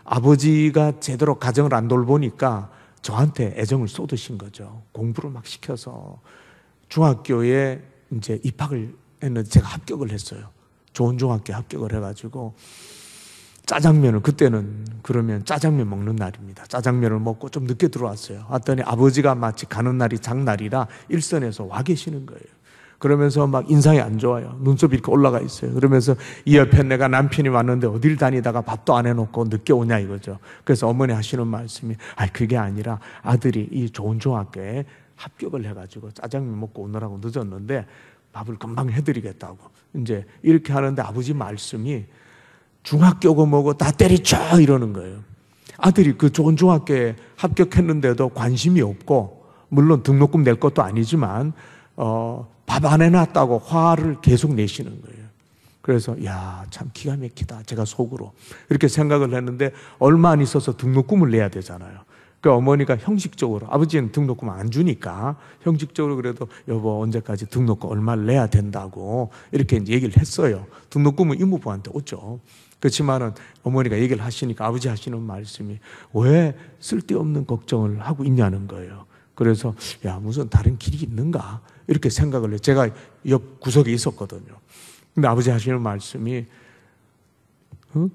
아버지가 제대로 가정을 안 돌보니까 저한테 애정을 쏟으신 거죠. 공부를 막 시켜서 중학교에 이제 입학을 했는데 제가 합격을 했어요. 좋은 중학교에 합격을 해가지고 짜장면을, 그때는 그러면 짜장면 먹는 날입니다. 짜장면을 먹고 좀 늦게 들어왔어요. 왔더니 아버지가 마치 가는 날이 장날이라 일선에서 와 계시는 거예요. 그러면서 막 인상이 안 좋아요. 눈썹이 이렇게 올라가 있어요. 그러면서 이 옆에 내가 남편이 왔는데 어딜 다니다가 밥도 안 해놓고 늦게 오냐 이거죠. 그래서 어머니 하시는 말씀이 그게 아니라 아들이 이 좋은 중학교에 합격을 해가지고 짜장면 먹고 오느라고 늦었는데 밥을 금방 해드리겠다고 이제 이렇게 하는데 아버지 말씀이 중학교고 뭐고 다 때리쳐 이러는 거예요. 아들이 그 좋은 중학교에 합격했는데도 관심이 없고 물론 등록금 낼 것도 아니지만 밥 안 해놨다고 화를 계속 내시는 거예요. 그래서 참 기가 막히다 제가 속으로 이렇게 생각을 했는데 얼마 안 있어서 등록금을 내야 되잖아요. 그 어머니가 형식적으로, 아버지는 등록금 안 주니까 형식적으로 그래도 여보 언제까지 등록금 얼마를 내야 된다고 이렇게 이제 얘기를 했어요. 등록금은 이모부한테 오죠. 그렇지만은 어머니가 얘기를 하시니까 아버지 하시는 말씀이 왜 쓸데없는 걱정을 하고 있냐는 거예요. 그래서 무슨 다른 길이 있는가 이렇게 생각을 해요. 제가 옆 구석에 있었거든요. 근데 아버지 하시는 말씀이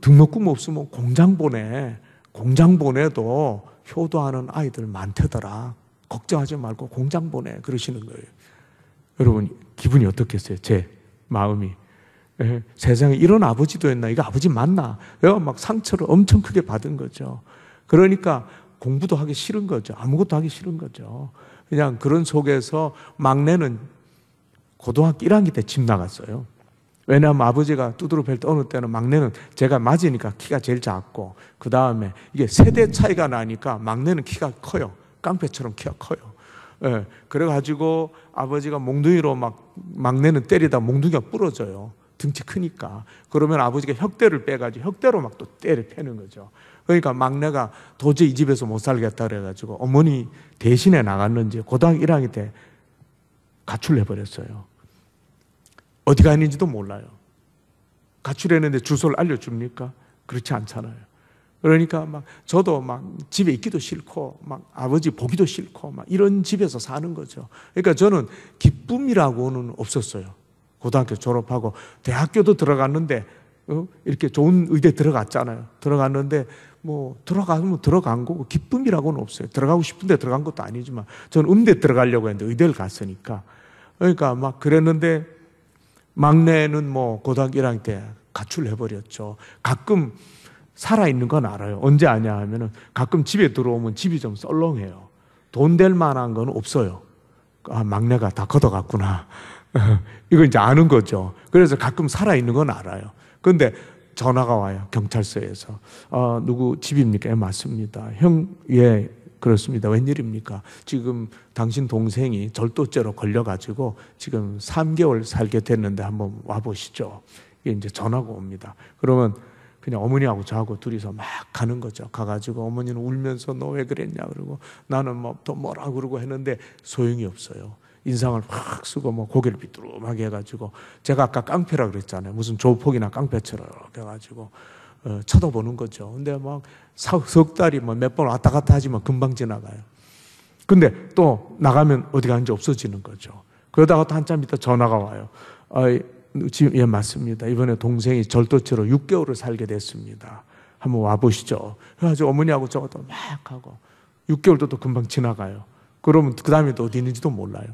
등록금 없으면 공장 보내. 공장 보내도 효도하는 아이들 많대더라. 걱정하지 말고 공장 보내. 그러시는 거예요. 여러분 기분이 어떻겠어요? 제 마음이. 세상에 이런 아버지도 있나? 이거 아버지 맞나? 내가 막 상처를 엄청 크게 받은 거죠. 그러니까 공부도 하기 싫은 거죠. 아무것도 하기 싫은 거죠. 그냥 그런 속에서 막내는 고등학교 1학기 때 집 나갔어요. 왜냐하면 아버지가 두드러 팰 때 어느 때는 막내는 제가 맞으니까 키가 제일 작고 그 다음에 이게 세대 차이가 나니까 막내는 키가 커요. 깡패처럼 키가 커요. 그래가지고 아버지가 몽둥이로 막 막내는 때리다 몽둥이가 부러져요. 등치 크니까. 그러면 아버지가 혁대를 빼가지고 혁대로 막 또 때려 패는 거죠. 그러니까 막내가 도저히 이 집에서 못 살겠다 그래가지고 어머니 대신에 나갔는지 고등학교 1학년 때 가출해버렸어요. 어디 가 있는지도 몰라요. 가출했는데 주소를 알려줍니까? 그렇지 않잖아요. 그러니까 막 저도 막 집에 있기도 싫고 막 아버지 보기도 싫고 막 이런 집에서 사는 거죠. 그러니까 저는 기쁨이라고는 없었어요. 고등학교 졸업하고 대학교도 들어갔는데 이렇게 좋은 의대 들어갔잖아요. 들어갔는데 뭐 들어가면 들어간 거고 기쁨이라고는 없어요. 들어가고 싶은데 들어간 것도 아니지만 저는 음대 들어가려고 했는데 의대를 갔으니까. 그러니까 막 그랬는데 막내는 뭐 고등학교 1학년 때 가출해버렸죠. 가끔 살아있는 건 알아요. 언제 아냐 하면은 가끔 집에 들어오면 집이 좀 썰렁해요. 돈 될 만한 건 없어요. 막내가 다 걷어갔구나. 이거 이제 아는 거죠. 그래서 가끔 살아있는 건 알아요. 그런데 전화가 와요. 경찰서에서. 누구 집입니까? 예, 맞습니다. 형, 예, 그렇습니다. 웬일입니까? 지금 당신 동생이 절도죄로 걸려가지고 지금 3개월 살게 됐는데 한번 와보시죠. 이게 이제 전화가 옵니다. 그러면 그냥 어머니하고 저하고 둘이서 막 가는 거죠. 가가지고 어머니는 울면서 너 왜 그랬냐 그러고 나는 뭐 또 뭐라 그러고 했는데 소용이 없어요. 인상을 확 쓰고 뭐 고개를 삐뚤하게 해가지고 제가 아까 깡패라 그랬잖아요. 무슨 조폭이나 깡패처럼 해가지고 쳐다보는 거죠. 근데 막 석 달이 뭐 몇 번 왔다 갔다 하지만 금방 지나가요. 근데 또 나가면 어디 가는지 없어지는 거죠. 그러다가 또 한참 있다 전화가 와요. 지금 예 맞습니다. 이번에 동생이 절도죄로 6개월을 살게 됐습니다. 한번 와보시죠. 그래가지고 어머니하고 저것도 막 하고 6개월도 또 금방 지나가요. 그러면 그 다음에 또 어디 있는지도 몰라요.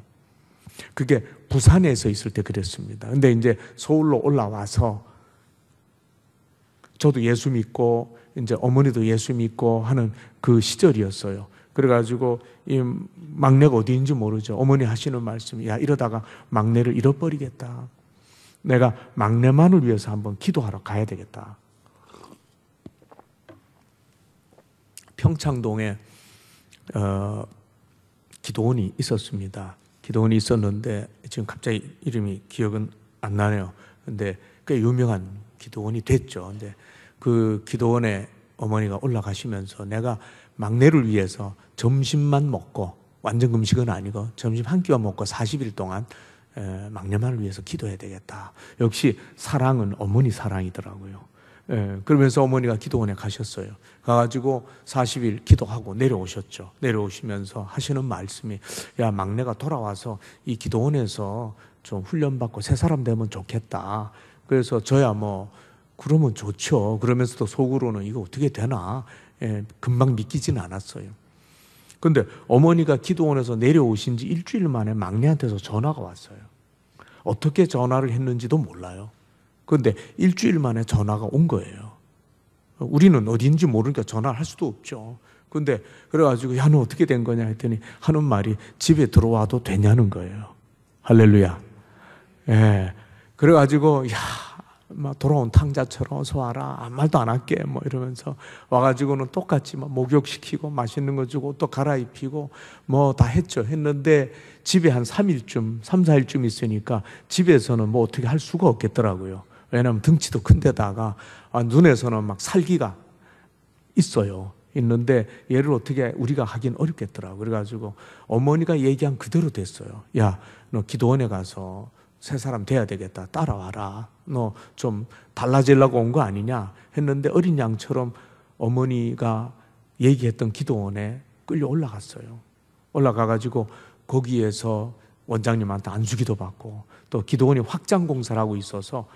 그게 부산에서 있을 때 그랬습니다. 근데 이제 서울로 올라와서 저도 예수 믿고 이제 어머니도 예수 믿고 하는 그 시절이었어요. 그래가지고 이 막내가 어디 있는지 모르죠. 어머니 하시는 말씀이 야 이러다가 막내를 잃어버리겠다. 내가 막내만을 위해서 한번 기도하러 가야 되겠다. 평창동에 기도원이 있었습니다. 기도원이 있었는데 지금 갑자기 이름이 기억은 안 나네요. 근데 꽤 유명한 기도원이 됐죠. 근데 그 기도원에 어머니가 올라가시면서 내가 막내를 위해서 점심만 먹고 완전 금식은 아니고 점심 한 끼만 먹고 40일 동안 막내만을 위해서 기도해야 되겠다. 역시 사랑은 어머니 사랑이더라고요. 예, 그러면서 어머니가 기도원에 가셨어요. 가가지고 40일 기도하고 내려오셨죠. 내려오시면서 하시는 말씀이, 야, 막내가 돌아와서 이 기도원에서 좀 훈련받고 새 사람 되면 좋겠다. 그래서 저야 뭐 그러면 좋죠. 그러면서도 속으로는 이거 어떻게 되나, 예, 금방 믿기지는 않았어요. 근데 어머니가 기도원에서 내려오신 지 일주일 만에 막내한테서 전화가 왔어요. 어떻게 전화를 했는지도 몰라요. 그런데 일주일 만에 전화가 온 거예요. 우리는 어딘지 모르니까 전화를 할 수도 없죠. 근데 그래가지고, 야, 너 어떻게 된 거냐 했더니 하는 말이, 집에 들어와도 되냐는 거예요. 할렐루야. 예. 그래가지고, 야, 막 돌아온 탕자처럼 어서 와라, 아무 말도 안 할게, 뭐 이러면서 와가지고는 똑같이 막 목욕시키고 맛있는 거 주고 또 갈아입히고 뭐 다 했죠. 했는데 집에 한 3일쯤 3, 4일쯤 있으니까 집에서는 뭐 어떻게 할 수가 없겠더라고요. 왜냐하면 덩치도 큰 데다가 눈에서는 막 살기가 있어요. 있는데 얘를 어떻게 우리가 하긴 어렵겠더라고요. 그래가지고 어머니가 얘기한 그대로 됐어요. 야, 너 기도원에 가서 새 사람 돼야 되겠다. 따라와라. 너 좀 달라지려고 온 거 아니냐 했는데 어린 양처럼 어머니가 얘기했던 기도원에 끌려 올라갔어요. 올라가가지고 거기에서 원장님한테 안수기도 받고 또 기도원이 확장 공사를 하고 있어서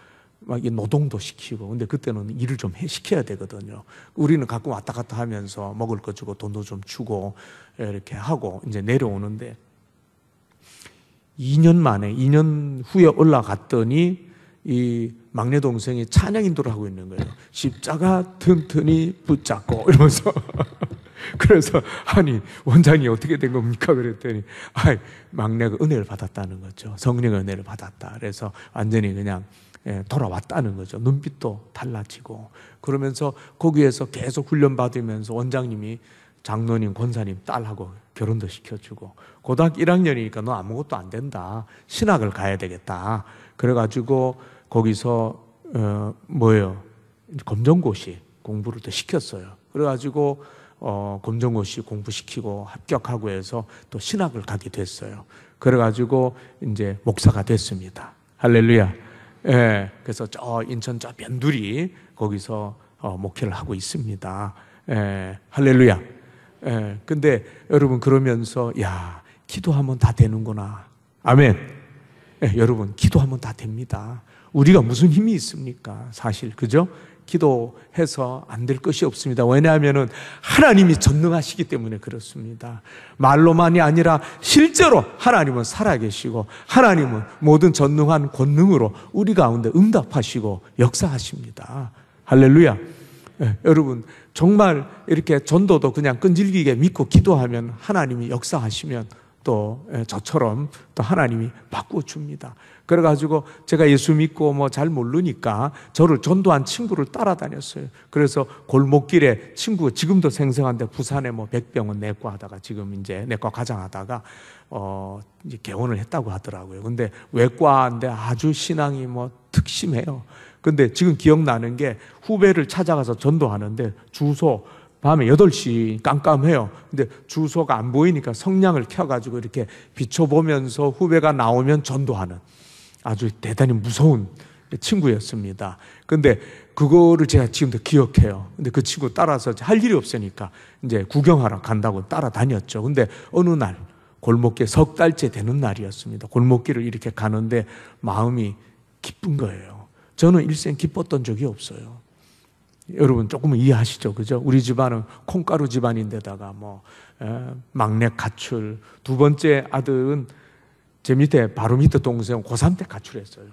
막 노동도 시키고, 근데 그때는 일을 좀 시켜야 되거든요. 우리는 가끔 왔다 갔다 하면서 먹을 거 주고 돈도 좀 주고 이렇게 하고 이제 내려오는데 2년 후에 올라갔더니 이 막내 동생이 찬양 인도를 하고 있는 거예요. 십자가 튼튼히 붙잡고 이러면서 그래서 아니 원장이 어떻게 된 겁니까? 그랬더니 막내가 은혜를 받았다는 거죠. 성령의 은혜를 받았다. 그래서 완전히 그냥 돌아왔다는 거죠. 눈빛도 달라지고 그러면서 거기에서 계속 훈련받으면서 원장님이 장로님, 권사님 딸하고 결혼도 시켜주고 고등학교 1학년이니까 너 아무것도 안 된다. 신학을 가야 되겠다. 그래가지고 거기서 검정고시 공부를 또 시켰어요. 그래가지고 검정고시 공부시키고 합격하고 해서 또 신학을 가게 됐어요. 그래가지고 이제 목사가 됐습니다. 할렐루야. 예, 그래서 저 인천 저 변두리 거기서 목회를 하고 있습니다. 예, 할렐루야. 예, 근데 여러분 그러면서 야, 기도하면 다 되는구나. 아멘. 예, 여러분 기도하면 다 됩니다. 우리가 무슨 힘이 있습니까? 사실 그죠? 기도해서 안 될 것이 없습니다. 왜냐하면 하나님이 전능하시기 때문에 그렇습니다. 말로만이 아니라 실제로 하나님은 살아계시고 하나님은 모든 전능한 권능으로 우리 가운데 응답하시고 역사하십니다. 할렐루야. 네, 여러분 정말 이렇게 전도도 그냥 끈질기게 믿고 기도하면 하나님이 역사하시면 또 저처럼 또 하나님이 바꿔줍니다. 그래가지고 제가 예수 믿고 뭐 잘 모르니까 저를 전도한 친구를 따라다녔어요. 그래서 골목길에 친구 지금도 생생한데 부산에 뭐 백병원 내과 하다가 지금 이제 내과 과장하다가 이제 개원을 했다고 하더라고요. 근데 외과인데 아주 신앙이 뭐 특심해요. 근데 지금 기억나는 게 후배를 찾아가서 전도하는데 주소 밤에 8시 깜깜해요. 근데 주소가 안 보이니까 성냥을 켜가지고 이렇게 비춰보면서 후배가 나오면 전도하는 아주 대단히 무서운 친구였습니다. 근데 그거를 제가 지금도 기억해요. 근데 그 친구 따라서 할 일이 없으니까 이제 구경하러 간다고 따라다녔죠. 근데 어느 날 골목길 석 달째 되는 날이었습니다. 골목길을 이렇게 가는데 마음이 기쁜 거예요. 저는 일생 기뻤던 적이 없어요. 여러분 조금은 이해하시죠, 그죠? 우리 집안은 콩가루 집안인데다가 막내 가출, 두 번째 아들은 제 밑에 바로 밑에 동생은 고3 때 가출했어요.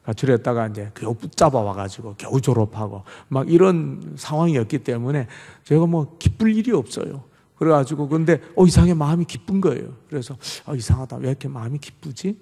가출했다가 이제 겨우 붙잡아 와가지고 겨우 졸업하고 막 이런 상황이었기 때문에 제가 뭐 기쁠 일이 없어요. 그래가지고 근데 이상하게 마음이 기쁜 거예요. 그래서 이상하다, 왜 이렇게 마음이 기쁘지?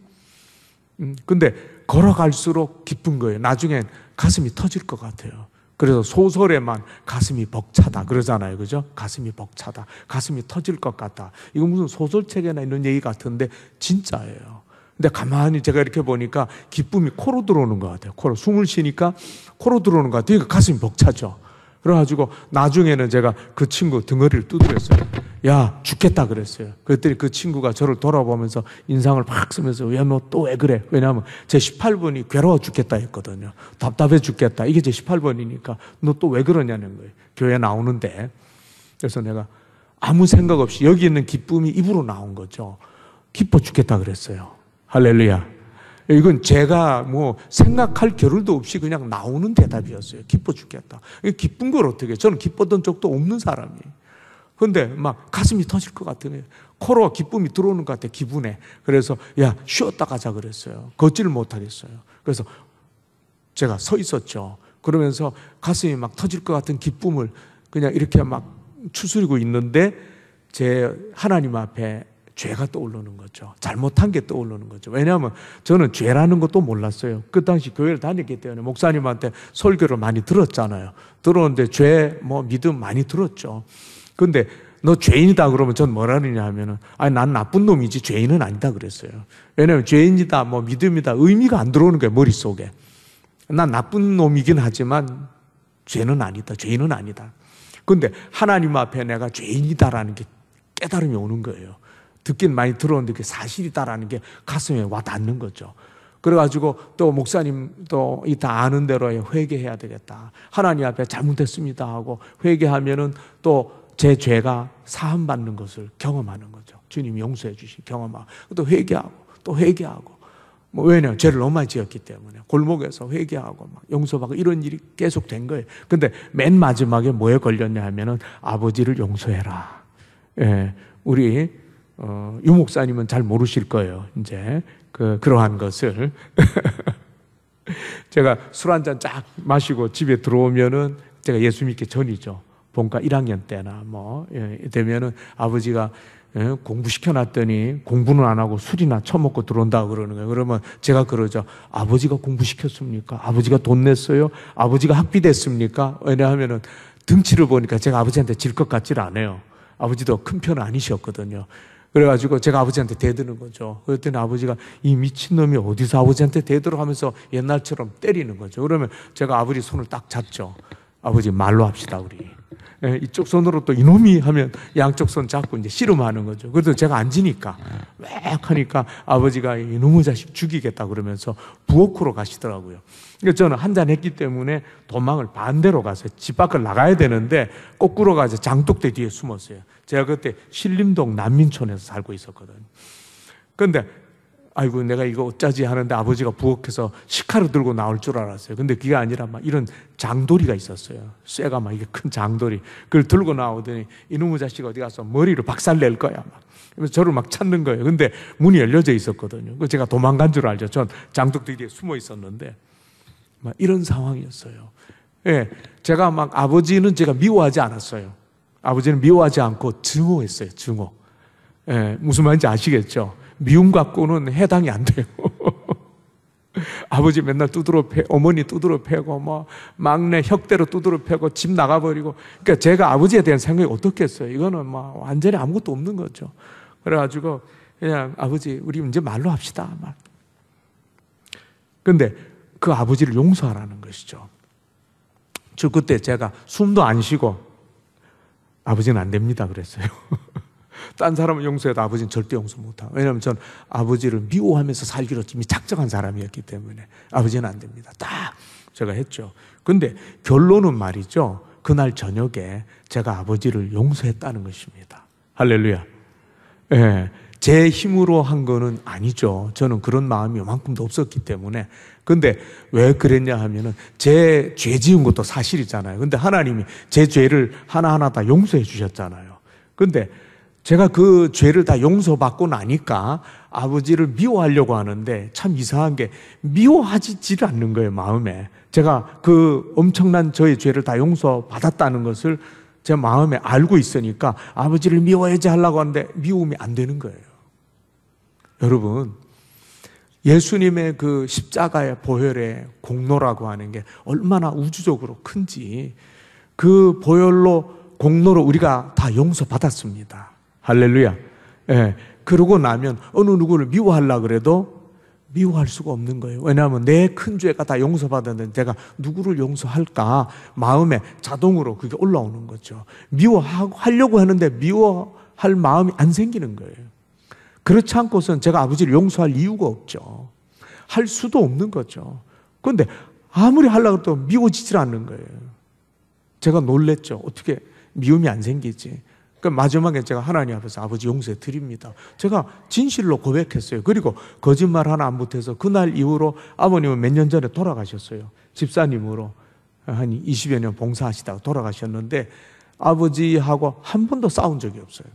근데 걸어갈수록 기쁜 거예요. 나중엔 가슴이 터질 것 같아요. 그래서 소설에만 가슴이 벅차다 그러잖아요. 그죠? 가슴이 벅차다. 가슴이 터질 것 같다. 이거 무슨 소설책에나 있는 얘기 같은데 진짜예요. 근데 가만히 제가 이렇게 보니까 기쁨이 코로 들어오는 것 같아요. 코로 숨을 쉬니까 코로 들어오는 것 같아요. 그러니까 가슴이 벅차죠. 그래가지고 나중에는 제가 그 친구 등허리를 두드렸어요. 야, 죽겠다 그랬어요. 그랬더니 그 친구가 저를 돌아보면서 인상을 팍 쓰면서 야, 너 또 왜 그래? 왜냐하면 제 18번이 괴로워 죽겠다 했거든요. 답답해 죽겠다. 이게 제 18번이니까 너 또 왜 그러냐는 거예요. 교회 나오는데. 그래서 내가 아무 생각 없이 여기 있는 기쁨이 입으로 나온 거죠. 기뻐 죽겠다 그랬어요. 할렐루야. 이건 제가 뭐 생각할 겨를도 없이 그냥 나오는 대답이었어요. 기뻐 죽겠다. 기쁜 걸 어떻게, 저는 기뻤던 적도 없는 사람이에요. 근데 막 가슴이 터질 것 같은 거예요. 코로 기쁨이 들어오는 것 같아, 기분에. 그래서 야, 쉬었다 가자 그랬어요. 걷지를 못하겠어요. 그래서 제가 서 있었죠. 그러면서 가슴이 막 터질 것 같은 기쁨을 그냥 이렇게 막 추스리고 있는데 제 하나님 앞에 죄가 떠오르는 거죠. 잘못한 게 떠오르는 거죠. 왜냐하면 저는 죄라는 것도 몰랐어요. 그 당시 교회를 다녔기 때문에 목사님한테 설교를 많이 들었잖아요. 들었는데 죄, 믿음 많이 들었죠. 근데 너 죄인이다 그러면 전 뭐라 그러냐 하면은 아니 난 나쁜 놈이지 죄인은 아니다 그랬어요. 왜냐하면 죄인이다 믿음이다 의미가 안 들어오는 거예요, 머릿속에. 난 나쁜 놈이긴 하지만 죄는 아니다, 죄인은 아니다. 근데 하나님 앞에 내가 죄인이다라는 게 깨달음이 오는 거예요. 듣긴 많이 들었는데 그게 사실이다라는 게 가슴에 와 닿는 거죠. 그래가지고 또 목사님 또 이 다 아는 대로 회개해야 되겠다. 하나님 앞에 잘못했습니다 하고 회개하면은 또 제 죄가 사함받는 것을 경험하는 거죠. 주님이 용서해 주신 경험하고 또 회개하고 또 회개하고 왜냐면 죄를 너무 많이 지었기 때문에 골목에서 회개하고 막 용서받고 이런 일이 계속 된 거예요. 근데 맨 마지막에 뭐에 걸렸냐 하면은 아버지를 용서해라. 예, 우리 유 목사님은 잘 모르실 거예요. 이제 그러한 것을 제가 술 한 잔 쫙 마시고 집에 들어오면은 제가 예수 믿기 전이죠. 본과 1학년 때나 되면은 아버지가 공부시켜놨더니 공부는 안 하고 술이나 처먹고 들어온다고 그러는 거예요. 그러면 제가 그러죠. 아버지가 공부시켰습니까? 아버지가 돈 냈어요? 아버지가 학비됐습니까? 왜냐하면은 등치를 보니까 제가 아버지한테 질 것 같질 않아요. 아버지도 큰 편은 아니셨거든요. 그래가지고 제가 아버지한테 대드는 거죠. 그랬더니 아버지가 이 미친놈이 어디서 아버지한테 대들어 하면서 옛날처럼 때리는 거죠. 그러면 제가 아버지 손을 딱 잡죠. 아버지 말로 합시다 우리. 이쪽 손으로 또 이놈이 하면 양쪽 손 잡고 이제 씨름하는 거죠. 그래도 제가 앉으니까 웩 하니까 아버지가 이놈의 자식 죽이겠다 그러면서 부엌으로 가시더라고요. 그래서 저는 한잔 했기 때문에 도망을 반대로 가서 집 밖을 나가야 되는데 거꾸로 가서 장독대 뒤에 숨었어요. 제가 그때 신림동 난민촌에서 살고 있었거든요. 그런데 아이고 내가 이거 어쩌지 하는데 아버지가 부엌에서 식칼을 들고 나올 줄 알았어요. 근데 그게 아니라 막 이런 장도리가 있었어요. 쇠가 막 이게 큰 장도리. 그걸 들고 나오더니 이놈의 자식 어디 가서 머리를 박살낼 거야 막. 그래서 저를 막 찾는 거예요. 근데 문이 열려져 있었거든요. 그래서 제가 도망간 줄 알죠. 전 장독대 뒤에 숨어 있었는데 막 이런 상황이었어요. 예, 제가 막 아버지는 제가 미워하지 않았어요. 아버지는 미워하지 않고 증오했어요. 증오. 예, 무슨 말인지 아시겠죠? 미움 갖고는 해당이 안 돼요. 아버지 맨날 두드러 패, 어머니 두드러 패고, 막내 혁대로 두드러 패고, 집 나가버리고. 그러니까 제가 아버지에 대한 생각이 어떻겠어요? 이거는 완전히 아무것도 없는 거죠. 그래가지고, 그냥 아버지, 우리 이제 말로 합시다. 막. 근데 그 아버지를 용서하라는 것이죠. 저 그때 제가 숨도 안 쉬고, 아버지는 안 됩니다. 그랬어요. 딴 사람은 용서해도 아버지는 절대 용서 못하고. 왜냐하면 전 아버지를 미워하면서 살기로 이미 작정한 사람이었기 때문에 아버지는 안 됩니다. 딱 제가 했죠. 근데 결론은 말이죠. 그날 저녁에 제가 아버지를 용서했다는 것입니다. 할렐루야. 예, 제 힘으로 한 거는 아니죠. 저는 그런 마음이 요만큼도 없었기 때문에. 근데 왜 그랬냐 하면은 제 죄 지은 것도 사실이잖아요. 근데 하나님이 제 죄를 하나하나 다 용서해 주셨잖아요. 근데 제가 그 죄를 다 용서받고 나니까 아버지를 미워하려고 하는데 참 이상한 게 미워하지를 않는 거예요, 마음에. 제가 그 엄청난 저의 죄를 다 용서받았다는 것을 제 마음에 알고 있으니까 아버지를 미워해야지 하려고 하는데 미움이 안 되는 거예요. 여러분, 예수님의 그 십자가의 보혈의 공로라고 하는 게 얼마나 우주적으로 큰지 그 보혈로 공로로 우리가 다 용서받았습니다. 할렐루야. 예. 그러고 나면 어느 누구를 미워하려고 그래도 미워할 수가 없는 거예요. 왜냐하면 내 큰 죄가 다 용서받았는데 내가 누구를 용서할까? 마음에 자동으로 그게 올라오는 거죠. 미워하려고 하는데 용서할 마음이 안 생기는 거예요. 그렇지 않고선 제가 아버지를 용서할 이유가 없죠. 할 수도 없는 거죠. 그런데 아무리 하려고 해도 미워지질 않는 거예요. 제가 놀랬죠. 어떻게 미움이 안 생기지? 그러니까 마지막에 제가 하나님 앞에서 아버지 용서해 드립니다. 제가 진실로 고백했어요. 그리고 거짓말 하나 안 보태서 그날 이후로 아버님은 몇 년 전에 돌아가셨어요. 집사님으로 한 20여 년 봉사하시다가 돌아가셨는데 아버지하고 한 번도 싸운 적이 없어요.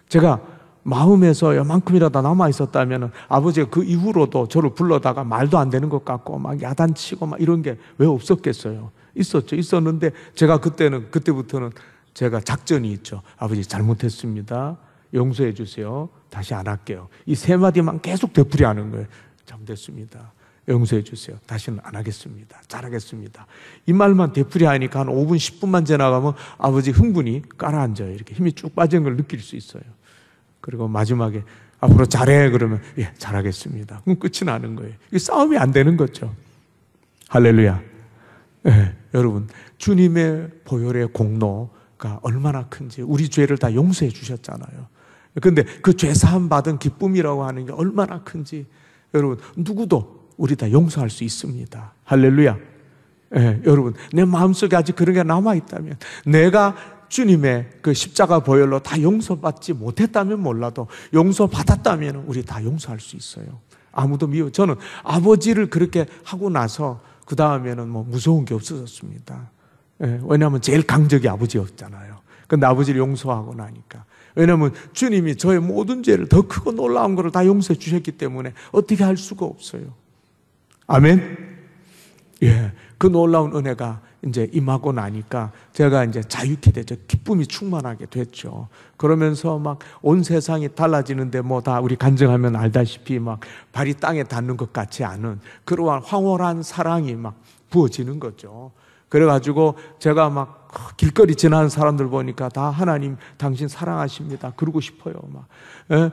제가 마음에서 요만큼이라도 남아있었다면 아버지가 그 이후로도 저를 불러다가 말도 안 되는 것 같고 막 야단치고 막 이런 게 왜 없었겠어요? 있었죠. 있었는데 제가 그때부터는 제가 작전이 있죠. 아버지 잘못했습니다. 용서해 주세요. 다시 안 할게요. 이 세 마디만 계속 되풀이하는 거예요. 잘못했습니다. 용서해 주세요. 다시는 안 하겠습니다. 잘하겠습니다. 이 말만 되풀이하니까 한 5분 10분만 지나가면 아버지 흥분이 깔아앉아요. 이렇게 힘이 쭉 빠진 걸 느낄 수 있어요. 그리고 마지막에 앞으로 잘해 그러면 예 잘하겠습니다. 그럼 끝이 나는 거예요. 이게 싸움이 안 되는 거죠. 할렐루야. 예, 여러분 주님의 보혈의 공로가 얼마나 큰지 우리 죄를 다 용서해 주셨잖아요. 그런데 그 죄사함 받은 기쁨이라고 하는 게 얼마나 큰지 여러분 누구도 우리 다 용서할 수 있습니다. 할렐루야. 예, 여러분 내 마음속에 아직 그런 게 남아있다면 내가 주님의 그 십자가 보혈로 다 용서받지 못했다면 몰라도 용서받았다면 우리 다 용서할 수 있어요. 아무도 저는 아버지를 그렇게 하고 나서 그 다음에는 뭐 무서운 게 없어졌습니다. 예, 왜냐하면 제일 강적이 아버지였잖아요. 근데 아버지를 용서하고 나니까. 왜냐하면 주님이 저의 모든 죄를 더 크고 놀라운 것을 다 용서해 주셨기 때문에 어떻게 할 수가 없어요. 아멘? 예, 그 놀라운 은혜가 이제 임하고 나니까 제가 이제 자유케 되죠. 기쁨이 충만하게 됐죠. 그러면서 막 온 세상이 달라지는데 뭐 다 우리 간증하면 알다시피 막 발이 땅에 닿는 것 같지 않은 그러한 황홀한 사랑이 막 부어지는 거죠. 그래가지고 제가 막 길거리 지나는 사람들 보니까 다 하나님 당신 사랑하십니다. 그러고 싶어요. 막. 예?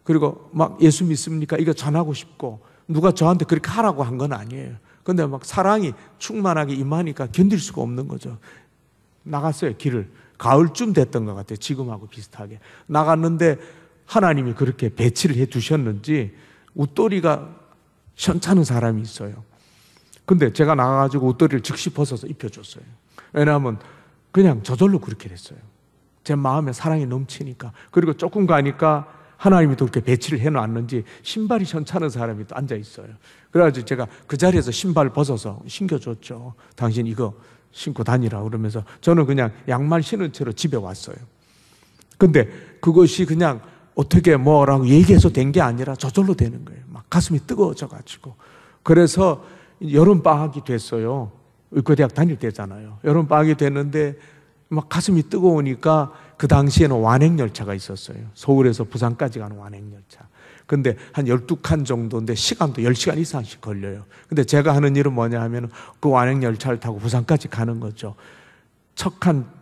그리고 막 예수 믿습니까? 이거 전하고 싶고 누가 저한테 그렇게 하라고 한 건 아니에요. 근데 막 사랑이 충만하게 임하니까 견딜 수가 없는 거죠. 나갔어요, 길을. 가을쯤 됐던 것 같아요. 지금하고 비슷하게. 나갔는데 하나님이 그렇게 배치를 해 두셨는지 웃도리가 시원찮은 사람이 있어요. 근데 제가 나가가지고 웃도리를 즉시 벗어서 입혀줬어요. 왜냐하면 그냥 저절로 그렇게 됐어요. 제 마음에 사랑이 넘치니까. 그리고 조금 가니까 하나님이 또 그렇게 배치를 해놨는지 신발이 시원찮은 사람이 또 앉아있어요. 그래가지고 제가 그 자리에서 신발 벗어서 신겨줬죠. 당신 이거 신고 다니라 그러면서 저는 그냥 양말 신은 채로 집에 왔어요. 근데 그것이 그냥 어떻게 뭐라고 얘기해서 된 게 아니라 저절로 되는 거예요. 막 가슴이 뜨거워져가지고. 그래서 여름방학이 됐어요. 의과대학 다닐 때잖아요. 여름방학이 됐는데 막 가슴이 뜨거우니까 그 당시에는 완행열차가 있었어요. 서울에서 부산까지 가는 완행열차. 근데 한 12칸 정도인데 시간도 10시간 이상씩 걸려요. 근데 제가 하는 일은 뭐냐 하면 그 완행열차를 타고 부산까지 가는 거죠. 첫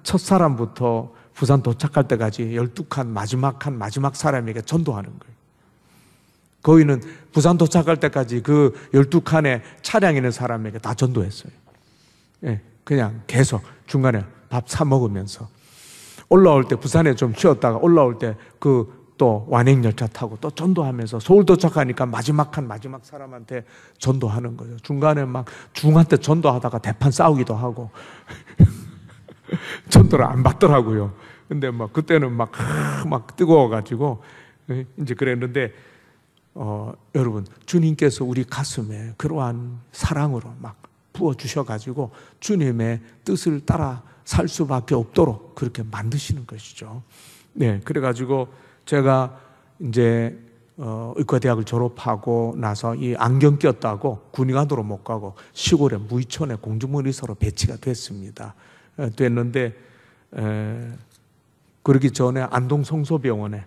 사람부터 부산 도착할 때까지 12칸 마지막 사람에게 전도하는 거예요. 거기는 부산 도착할 때까지 그 12칸의 차량에 있는 사람에게 다 전도했어요. 예, 그냥 계속 중간에 밥 사 먹으면서 올라올 때 부산에 좀 쉬었다가 올라올 때 그 또 완행열차 타고 또 전도하면서 서울 도착하니까 마지막 사람한테 전도하는 거죠. 중간에 막 중한테 전도하다가 대판 싸우기도 하고 전도를 안 받더라고요. 근데 막 그때는 막 뜨거워가지고 이제 그랬는데 여러분 주님께서 우리 가슴에 그러한 사랑으로 막 부어주셔가지고 주님의 뜻을 따라 살 수밖에 없도록 그렇게 만드시는 것이죠. 네, 그래가지고 제가 이제 의과대학을 졸업하고 나서 이 안경 꼈다고 군의관으로 못 가고 시골에 무이촌에 공중문의사로 배치가 됐습니다. 됐는데 그러기 전에 안동 성서병원에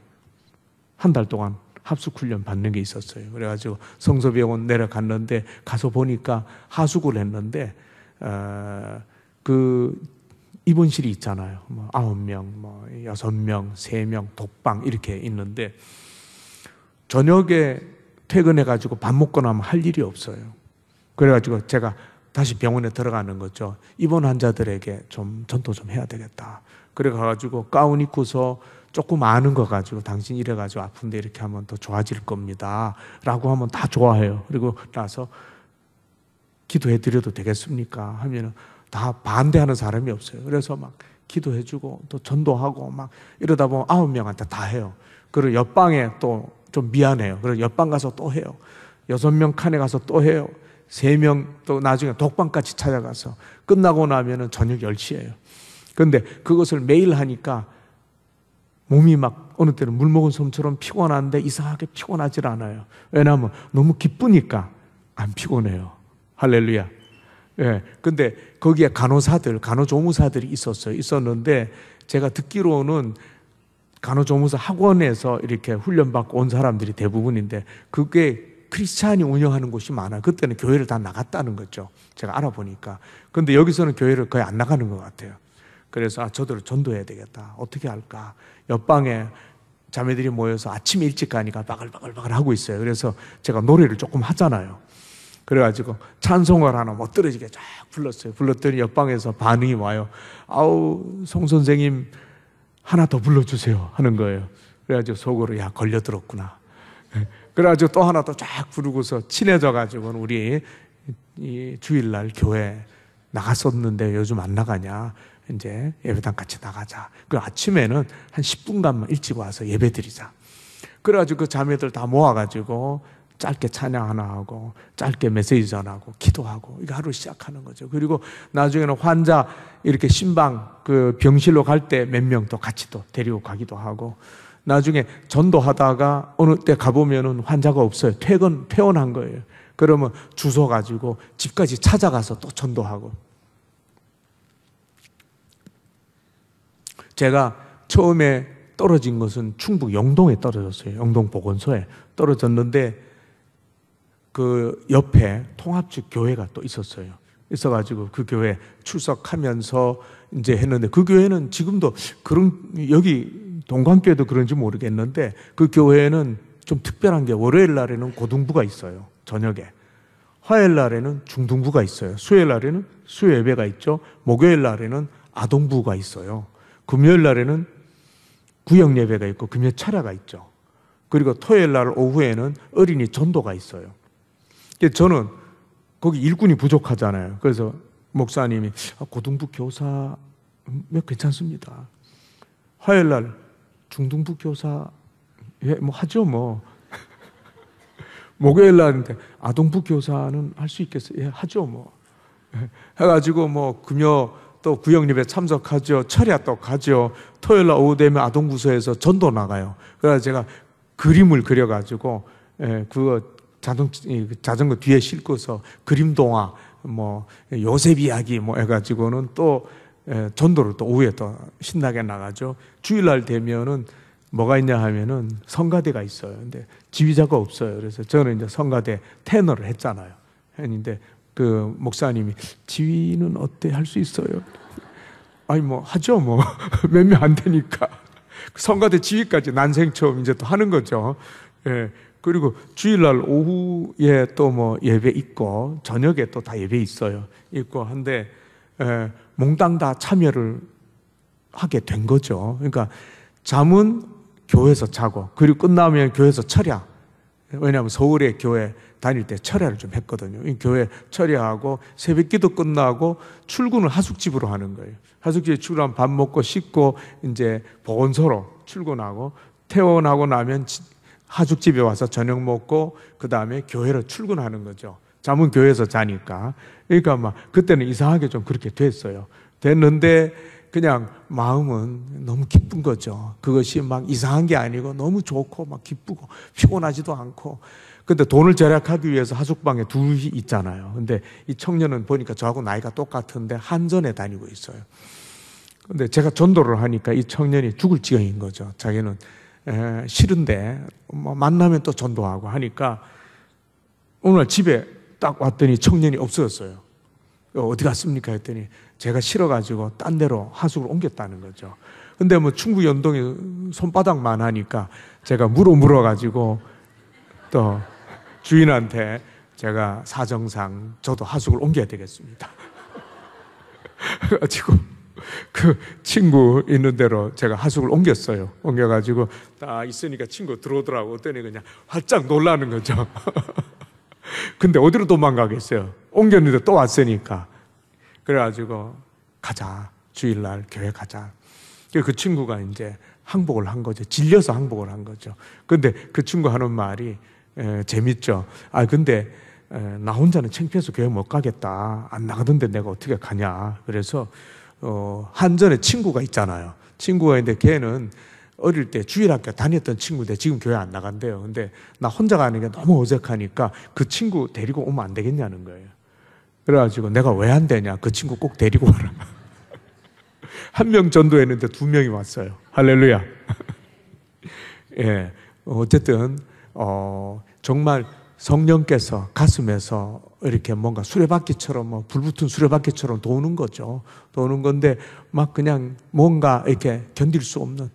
한 달 동안 합숙훈련 받는 게 있었어요. 그래가지고 성서병원 내려갔는데 가서 보니까 하숙을 했는데 그 입원실이 있잖아요. 뭐 9명, 뭐 6명, 3명, 독방 이렇게 있는데 저녁에 퇴근해가지고 밥 먹고 나면 할 일이 없어요. 그래가지고 제가 다시 병원에 들어가는 거죠. 입원 환자들에게 좀 전도 좀 해야 되겠다. 그래 가지고 가운 입고서 조금 아는 거 가지고 당신 이래가지고 아픈데 이렇게 하면 더 좋아질 겁니다 라고 하면 다 좋아해요. 그리고 나서 기도해 드려도 되겠습니까 하면은 다 반대하는 사람이 없어요. 그래서 막 기도해주고 또 전도하고 막 이러다 보면 9명한테 다 해요. 그리고 옆방에 또 좀 미안해요. 그래서 옆방 가서 또 해요. 6명 칸에 가서 또 해요. 3명 또 나중에 독방까지 찾아가서 끝나고 나면은 저녁 10시예요. 그런데 그것을 매일 하니까 몸이 막 어느 때는 물 먹은 솜처럼 피곤한데 이상하게 피곤하질 않아요. 왜냐하면 너무 기쁘니까 안 피곤해요. 할렐루야. 예. 근데 거기에 간호사들, 간호조무사들이 있었는데 제가 듣기로는 간호조무사 학원에서 이렇게 훈련받고 온 사람들이 대부분인데 그게 크리스찬이 운영하는 곳이 많아요. 그때는 교회를 다 나갔다는 거죠. 제가 알아보니까. 근데 여기서는 교회를 거의 안 나가는 것 같아요. 그래서 저들을 전도해야 되겠다. 어떻게 할까? 옆방에 자매들이 모여서 아침 일찍 가니까 바글바글 하고 있어요. 그래서 제가 노래를 조금 하잖아요. 그래가지고 찬송을 하나 멋들어지게 쫙 불렀어요. 불렀더니 옆방에서 반응이 와요. 아우, 송 선생님 하나 더 불러주세요 하는 거예요. 그래가지고 속으로 야 걸려들었구나. 그래가지고 또 하나 더 쫙 부르고서 친해져가지고 우리 이 주일날 교회 나갔었는데 요즘 안 나가냐. 이제 예배당 같이 나가자. 그 아침에는 한 10분간만 일찍 와서 예배 드리자. 그래가지고 그 자매들 다 모아가지고 짧게 찬양 하나 하고 짧게 메시지 전하고 기도하고 이거 하루 시작하는 거죠. 그리고 나중에는 환자 이렇게 신방 그 병실로 갈 때 몇 명 또 같이 또 데리고 가기도 하고 나중에 전도하다가 어느 때 가보면은 환자가 없어요. 퇴원한 거예요. 그러면 주소 가지고 집까지 찾아가서 또 전도하고. 제가 처음에 떨어진 것은 충북 영동에 떨어졌어요. 영동 보건소에 떨어졌는데 그 옆에 통합적 교회가 또 있었어요. 있어가지고 그 교회 출석하면서 이제 했는데 그 교회는 지금도 여기 동관교회도 그런지 모르겠는데 그 교회는 좀 특별한 게 월요일 날에는 고등부가 있어요. 저녁에. 화요일 날에는 중등부가 있어요. 수요일 날에는 수요 예배가 있죠. 목요일 날에는 아동부가 있어요. 금요일 날에는 구역 예배가 있고 금요 철야가 있죠. 그리고 토요일 날 오후에는 어린이 전도가 있어요. 저는 거기 일꾼이 부족하잖아요. 그래서 목사님이 고등부 교사 괜찮습니다. 화요일 날 중등부 교사 뭐 하죠 뭐. 목요일 날인데 아동부 교사는 할 수 있겠어요? 예, 하죠 뭐. 해가지고 뭐 금요 또 구역 예배 참석하죠. 철야 또 가죠. 토요일 날 오후 되면 아동부서에서 전도 나가요. 그래서 제가 그림을 그려가지고 그거 자전거 뒤에 싣고서 그림 동화 뭐 요셉 이야기 뭐 해가지고는 또 전도를 또 오후에 또 신나게 나가죠. 주일날 되면은 뭐가 있냐 하면은 성가대가 있어요. 근데 지휘자가 없어요. 그래서 저는 이제 성가대 테너를 했잖아요. 했는데 그 목사님이 지휘는 어때? 할 수 있어요? 아니 뭐 하죠 뭐 몇 명 안 되니까 성가대 지휘까지 난생 처음 이제 또 하는 거죠. 예. 그리고 주일날 오후에 또 뭐 예배 있고 저녁에 또 다 예배 있어요. 있고 한데 몽땅 다 참여를 하게 된 거죠. 그러니까 잠은 교회에서 자고 그리고 끝나면 교회에서 철야. 왜냐하면 서울에 교회 다닐 때 철야를 좀 했거든요. 교회 철야하고 새벽기도 끝나고 출근을 하숙집으로 하는 거예요. 하숙집에 출근하면 밥 먹고 씻고 이제 보건소로 출근하고 퇴원하고 나면 하숙집에 와서 저녁 먹고 그 다음에 교회로 출근하는 거죠. 잠은 교회에서 자니까. 그러니까 막 그때는 이상하게 좀 그렇게 됐어요. 됐는데 그냥 마음은 너무 기쁜 거죠. 그것이 막 이상한 게 아니고 너무 좋고 막 기쁘고 피곤하지도 않고. 근데 돈을 절약하기 위해서 하숙방에 둘이 있잖아요. 근데 이 청년은 보니까 저하고 나이가 똑같은데 한전에 다니고 있어요. 근데 제가 전도를 하니까 이 청년이 죽을 지경인 거죠. 자기는 싫은데 뭐 만나면 또 전도하고 하니까 오늘 집에 딱 왔더니 청년이 없어졌어요. 어디 갔습니까? 했더니 제가 싫어가지고 딴 데로 하숙을 옮겼다는 거죠. 근데 뭐 충북 연동에 손바닥만 하니까 제가 물어가지고 또 주인한테 제가 사정상 저도 하숙을 옮겨야 되겠습니다. 그래가지고 그 친구 있는 대로 제가 하숙을 옮겼어요. 옮겨가지고 딱 있으니까 친구 들어오더라고. 그랬더니 그냥 활짝 놀라는 거죠. 근데 어디로 도망가겠어요? 옮겼는데 또 왔으니까. 그래가지고 가자. 주일날 교회 가자. 그 친구가 이제 항복을 한 거죠. 질려서 항복을 한 거죠. 근데 그 친구 하는 말이 재밌죠. 근데 나 혼자는 창피해서 교회 못 가겠다. 안 나가던데 내가 어떻게 가냐. 그래서 한전에 친구가 있잖아요. 친구가 있는데 걔는 어릴 때 주일학교 다녔던 친구인데 지금 교회 안 나간대요. 근데 나 혼자 가는 게 너무 어색하니까 그 친구 데리고 오면 안 되겠냐는 거예요. 그래가지고 내가 왜 안 되냐. 그 친구 꼭 데리고 와라. 한 명 전도했는데 2명이 왔어요. 할렐루야. 예, 어쨌든 정말 성령께서 가슴에서 이렇게 뭔가 수레바퀴처럼 불붙은 수레바퀴처럼 도는 거죠. 도는 건데 막 그냥 뭔가 이렇게 견딜 수 없는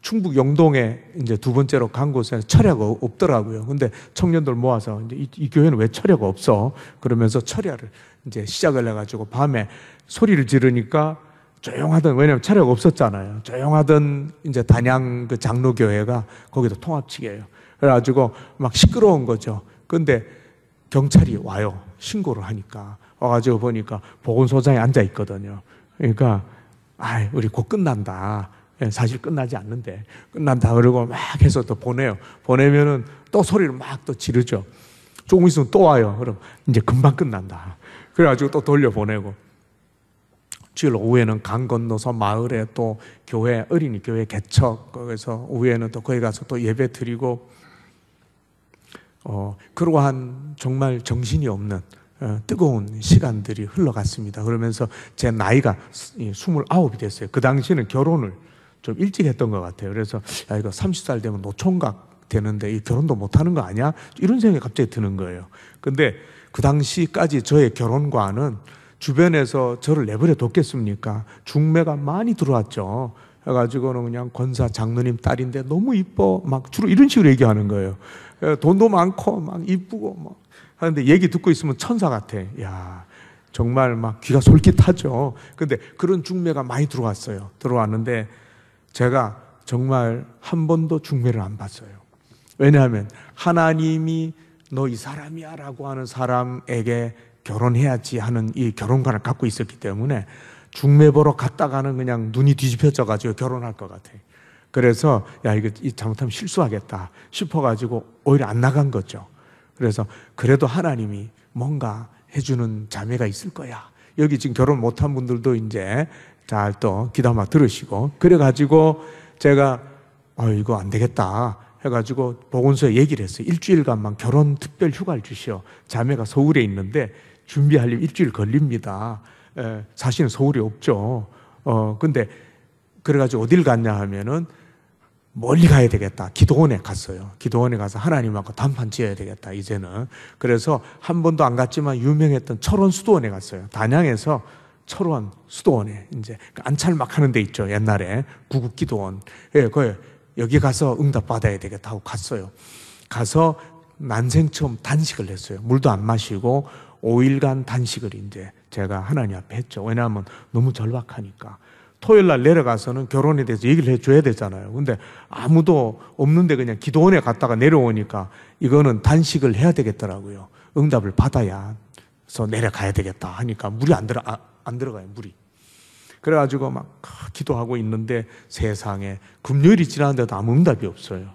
충북 영동에 이제 2번째로 간 곳에 철야가 없더라고요. 근데 청년들 모아서 이제 이 교회는 왜 철야가 없어? 그러면서 철야를 이제 시작을 해가지고 밤에 소리를 지르니까 조용하던, 왜냐면 철야가 없었잖아요. 조용하던 이제 단양 그 장로교회가 거기도 통합치게예요. 그래가지고 막 시끄러운 거죠. 근데 경찰이 와요. 신고를 하니까. 와가지고 보니까 보건소장에 앉아 있거든요. 그러니까, 우리 곧 끝난다. 사실 끝나지 않는데, 끝난다. 그러고 막 해서 또 보내요. 보내면은 또 소리를 막 또 지르죠. 조금 있으면 또 와요. 그럼 이제 금방 끝난다. 그래가지고 또 돌려보내고. 주일 오후에는 강 건너서 마을에 또 교회, 어린이 교회 개척, 거기서 오후에는 또 거기 가서 또 예배 드리고, 그러한 정말 정신이 없는 뜨거운 시간들이 흘러갔습니다. 그러면서 제 나이가 29이 됐어요. 그 당시에는 결혼을 좀 일찍 했던 것 같아요. 그래서 이거 30살 되면 노총각 되는데 이 결혼도 못하는 거 아니야? 이런 생각이 갑자기 드는 거예요. 근데 그 당시까지 저의 결혼과는 주변에서 저를 내버려 뒀겠습니까? 중매가 많이 들어왔죠. 해가지고는 그냥 권사 장로님 딸인데 너무 이뻐. 막 주로 이런 식으로 얘기하는 거예요. 돈도 많고 막 이쁘고 막 하는데 얘기 듣고 있으면 천사 같아. 야, 정말 막 귀가 솔깃하죠. 근데 그런 중매가 많이 들어왔어요. 들어왔는데 제가 정말 한 번도 중매를 안 받았어요. 왜냐하면 하나님이 너 이 사람이야 라고 하는 사람에게 결혼해야지 하는 이 결혼관을 갖고 있었기 때문에 중매 보러 갔다가는 그냥 눈이 뒤집혀져 가지고 결혼할 것 같아요. 그래서 이거 잘못하면 실수하겠다 싶어가지고 오히려 안 나간 거죠. 그래서 그래도 하나님이 뭔가 해주는 자매가 있을 거야. 여기 지금 결혼 못한 분들도 이제 잘 또 기도만 들으시고, 그래가지고 제가 이거 안 되겠다 해가지고 보건소에 얘기를 했어요. 일주일간만 결혼 특별 휴가를 주시오. 자매가 서울에 있는데 준비하려면 일주일 걸립니다. 사실은 서울에 없죠. 근데 그래가지고 어딜 갔냐 하면은 멀리 가야 되겠다. 기도원에 갔어요. 기도원에 가서 하나님하고 단판 지어야 되겠다, 이제는. 그래서 한 번도 안 갔지만 유명했던 철원 수도원에 갔어요. 단양에서 철원 수도원에 이제 안찰막 하는 데 있죠. 옛날에 구국 기도원. 여기 가서 응답 받아야 되겠다 하고 갔어요. 가서 난생 처음 단식을 했어요. 물도 안 마시고 5일간 단식을 이제 제가 하나님 앞에 했죠. 왜냐하면 너무 절박하니까. 토요일 날 내려가서는 결혼에 대해서 얘기를 해줘야 되잖아요. 근데 아무도 없는데 그냥 기도원에 갔다가 내려오니까 이거는 단식을 해야 되겠더라고요. 응답을 받아야 해서 내려가야 되겠다 하니까 물이 안 들어가요, 물이. 그래가지고 막 기도하고 있는데 세상에 금요일이 지났는데도 아무 응답이 없어요.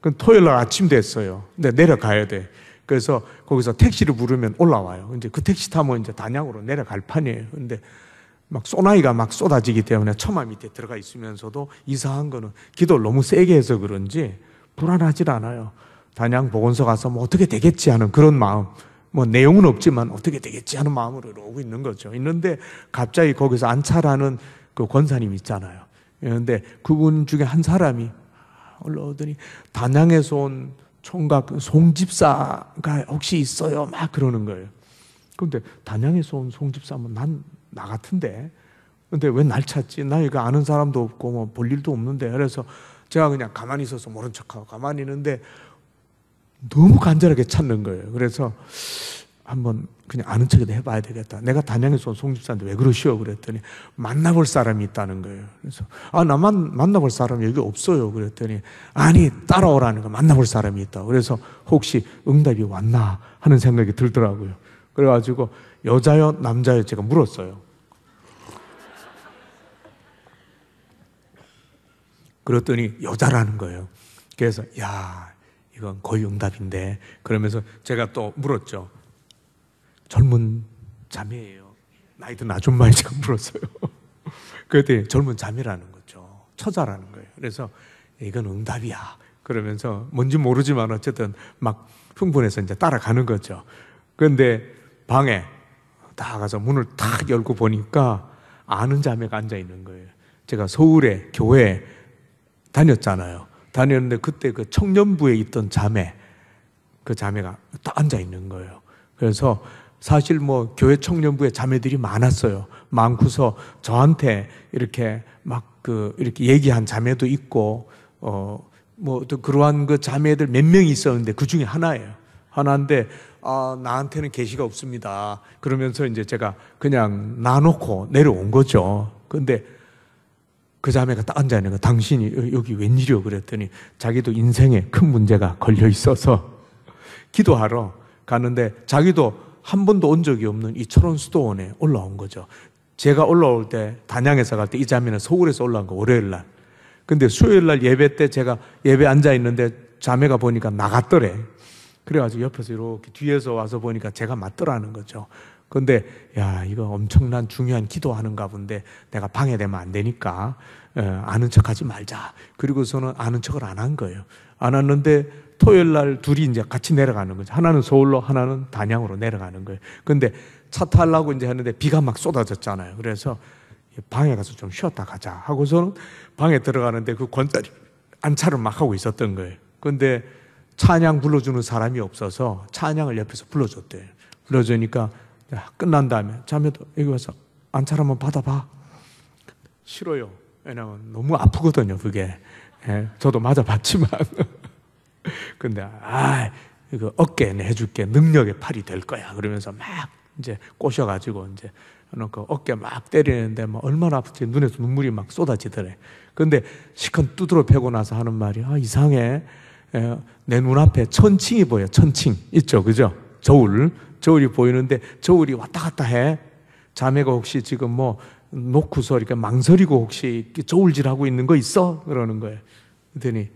그럼 토요일 날 아침 됐어요. 근데 내려가야 돼. 그래서 거기서 택시를 부르면 올라와요. 이제 그 택시 타면 이제 단양으로 내려갈 판이에요. 근데 막 소나기가 막 쏟아지기 때문에 처마 밑에 들어가 있으면서도 이상한 거는 기도를 너무 세게 해서 그런지 불안하질 않아요. 단양 보건소 가서 뭐 어떻게 되겠지 하는 그런 마음, 뭐 내용은 없지만 어떻게 되겠지 하는 마음으로 이러고 있는 거죠. 있는데 갑자기 거기서 안차라는 그 권사님 있잖아요. 그런데 그분 중에 한 사람이 올라오더니 단양에서 온 총각 송집사가 혹시 있어요? 막 그러는 거예요. 그런데 단양에서 온 송집사면 나 같은데. 근데 왜 날 찾지? 나 이거 아는 사람도 없고 뭐 볼 일도 없는데. 그래서 제가 그냥 가만히 있어서 모른 척하고 가만히 있는데 너무 간절하게 찾는 거예요. 그래서 한번 그냥 아는 척이라도 해봐야 되겠다. 내가 단양에서 온 송집사인데 왜 그러시오? 그랬더니 만나볼 사람이 있다는 거예요. 그래서 나만 만나볼 사람이 여기 없어요. 그랬더니 아니 따라오라는 거, 만나볼 사람이 있다. 그래서 혹시 응답이 왔나 하는 생각이 들더라고요. 그래가지고 여자요 남자요 제가 물었어요. 그랬더니 여자라는 거예요. 그래서 야 이건 거의 응답인데, 그러면서 제가 또 물었죠. 젊은 자매예요. 나이든 아줌마에 제가 물었어요. 그랬더니 젊은 자매라는 거죠. 처자라는 거예요. 그래서 이건 응답이야. 그러면서 뭔지 모르지만 어쨌든 막 흥분해서 이제 따라가는 거죠. 그런데 방에 딱 가서 문을 탁 열고 보니까 아는 자매가 앉아 있는 거예요. 제가 서울에 교회에 다녔잖아요. 다녔는데 그때 그 청년부에 있던 자매, 그 자매가 딱 앉아 있는 거예요. 그래서 사실 뭐 교회 청년부에 자매들이 많았어요. 많고서 저한테 이렇게 막 이렇게 얘기한 자매도 있고, 뭐 또 그러한 그 자매들 몇 명이 있었는데 그 중에 하나예요. 하나인데, 나한테는 계시가 없습니다. 그러면서 이제 제가 그냥 놔놓고 내려온 거죠. 근데 그 자매가 딱 앉아 있는 거, 당신이 여기 웬일이요? 그랬더니 자기도 인생에 큰 문제가 걸려 있어서 기도하러 가는데 자기도 한 번도 온 적이 없는 이 철원 수도원에 올라온 거죠. 제가 올라올 때, 단양에서 갈 때 이 자매는 서울에서 올라온 거 월요일 날. 근데 수요일 날 예배 때 제가 예배 앉아 있는데 자매가 보니까 나갔더래. 그래가지고 옆에서 이렇게 뒤에서 와서 보니까 제가 맞더라는 거죠. 근데 야 이거 엄청난 중요한 기도하는가 본데 내가 방해되면 안 되니까 아는 척하지 말자. 그리고서는 아는 척을 안 한 거예요. 안 했는데 토요일 날 둘이 이제 같이 내려가는 거죠. 하나는 서울로, 하나는 단양으로 내려가는 거예요. 근데 차 타려고 이제 했는데 비가 막 쏟아졌잖아요. 그래서 방에 가서 좀 쉬었다 가자 하고서는 방에 들어가는데 그 권다리 안차를 막 하고 있었던 거예요. 근데 찬양 불러주는 사람이 없어서 찬양을 옆에서 불러줬대요. 불러주니까 끝난 다음에 자매도 여기 와서 안차를 한번 받아봐. 싫어요. 왜냐면 너무 아프거든요, 그게. 저도 맞아봤지만. 근데 이거 어깨 내줄게, 능력의 팔이 될 거야. 그러면서 막 이제 꼬셔가지고 이제 놓고 어깨 막 때리는데 뭐 얼마나 아프지, 눈에서 눈물이 막 쏟아지더래. 근데 시컨 두드러 패고 나서 하는 말이 이상해. 내 눈앞에 천칭이 보여. 천칭 있죠, 그죠? 저울이 보이는데 저울이 왔다 갔다 해. 자매가 혹시 지금 뭐 놓고서 이렇게 망설이고 혹시 저울질하고 있는 거 있어? 그러는 거예요. 그랬더니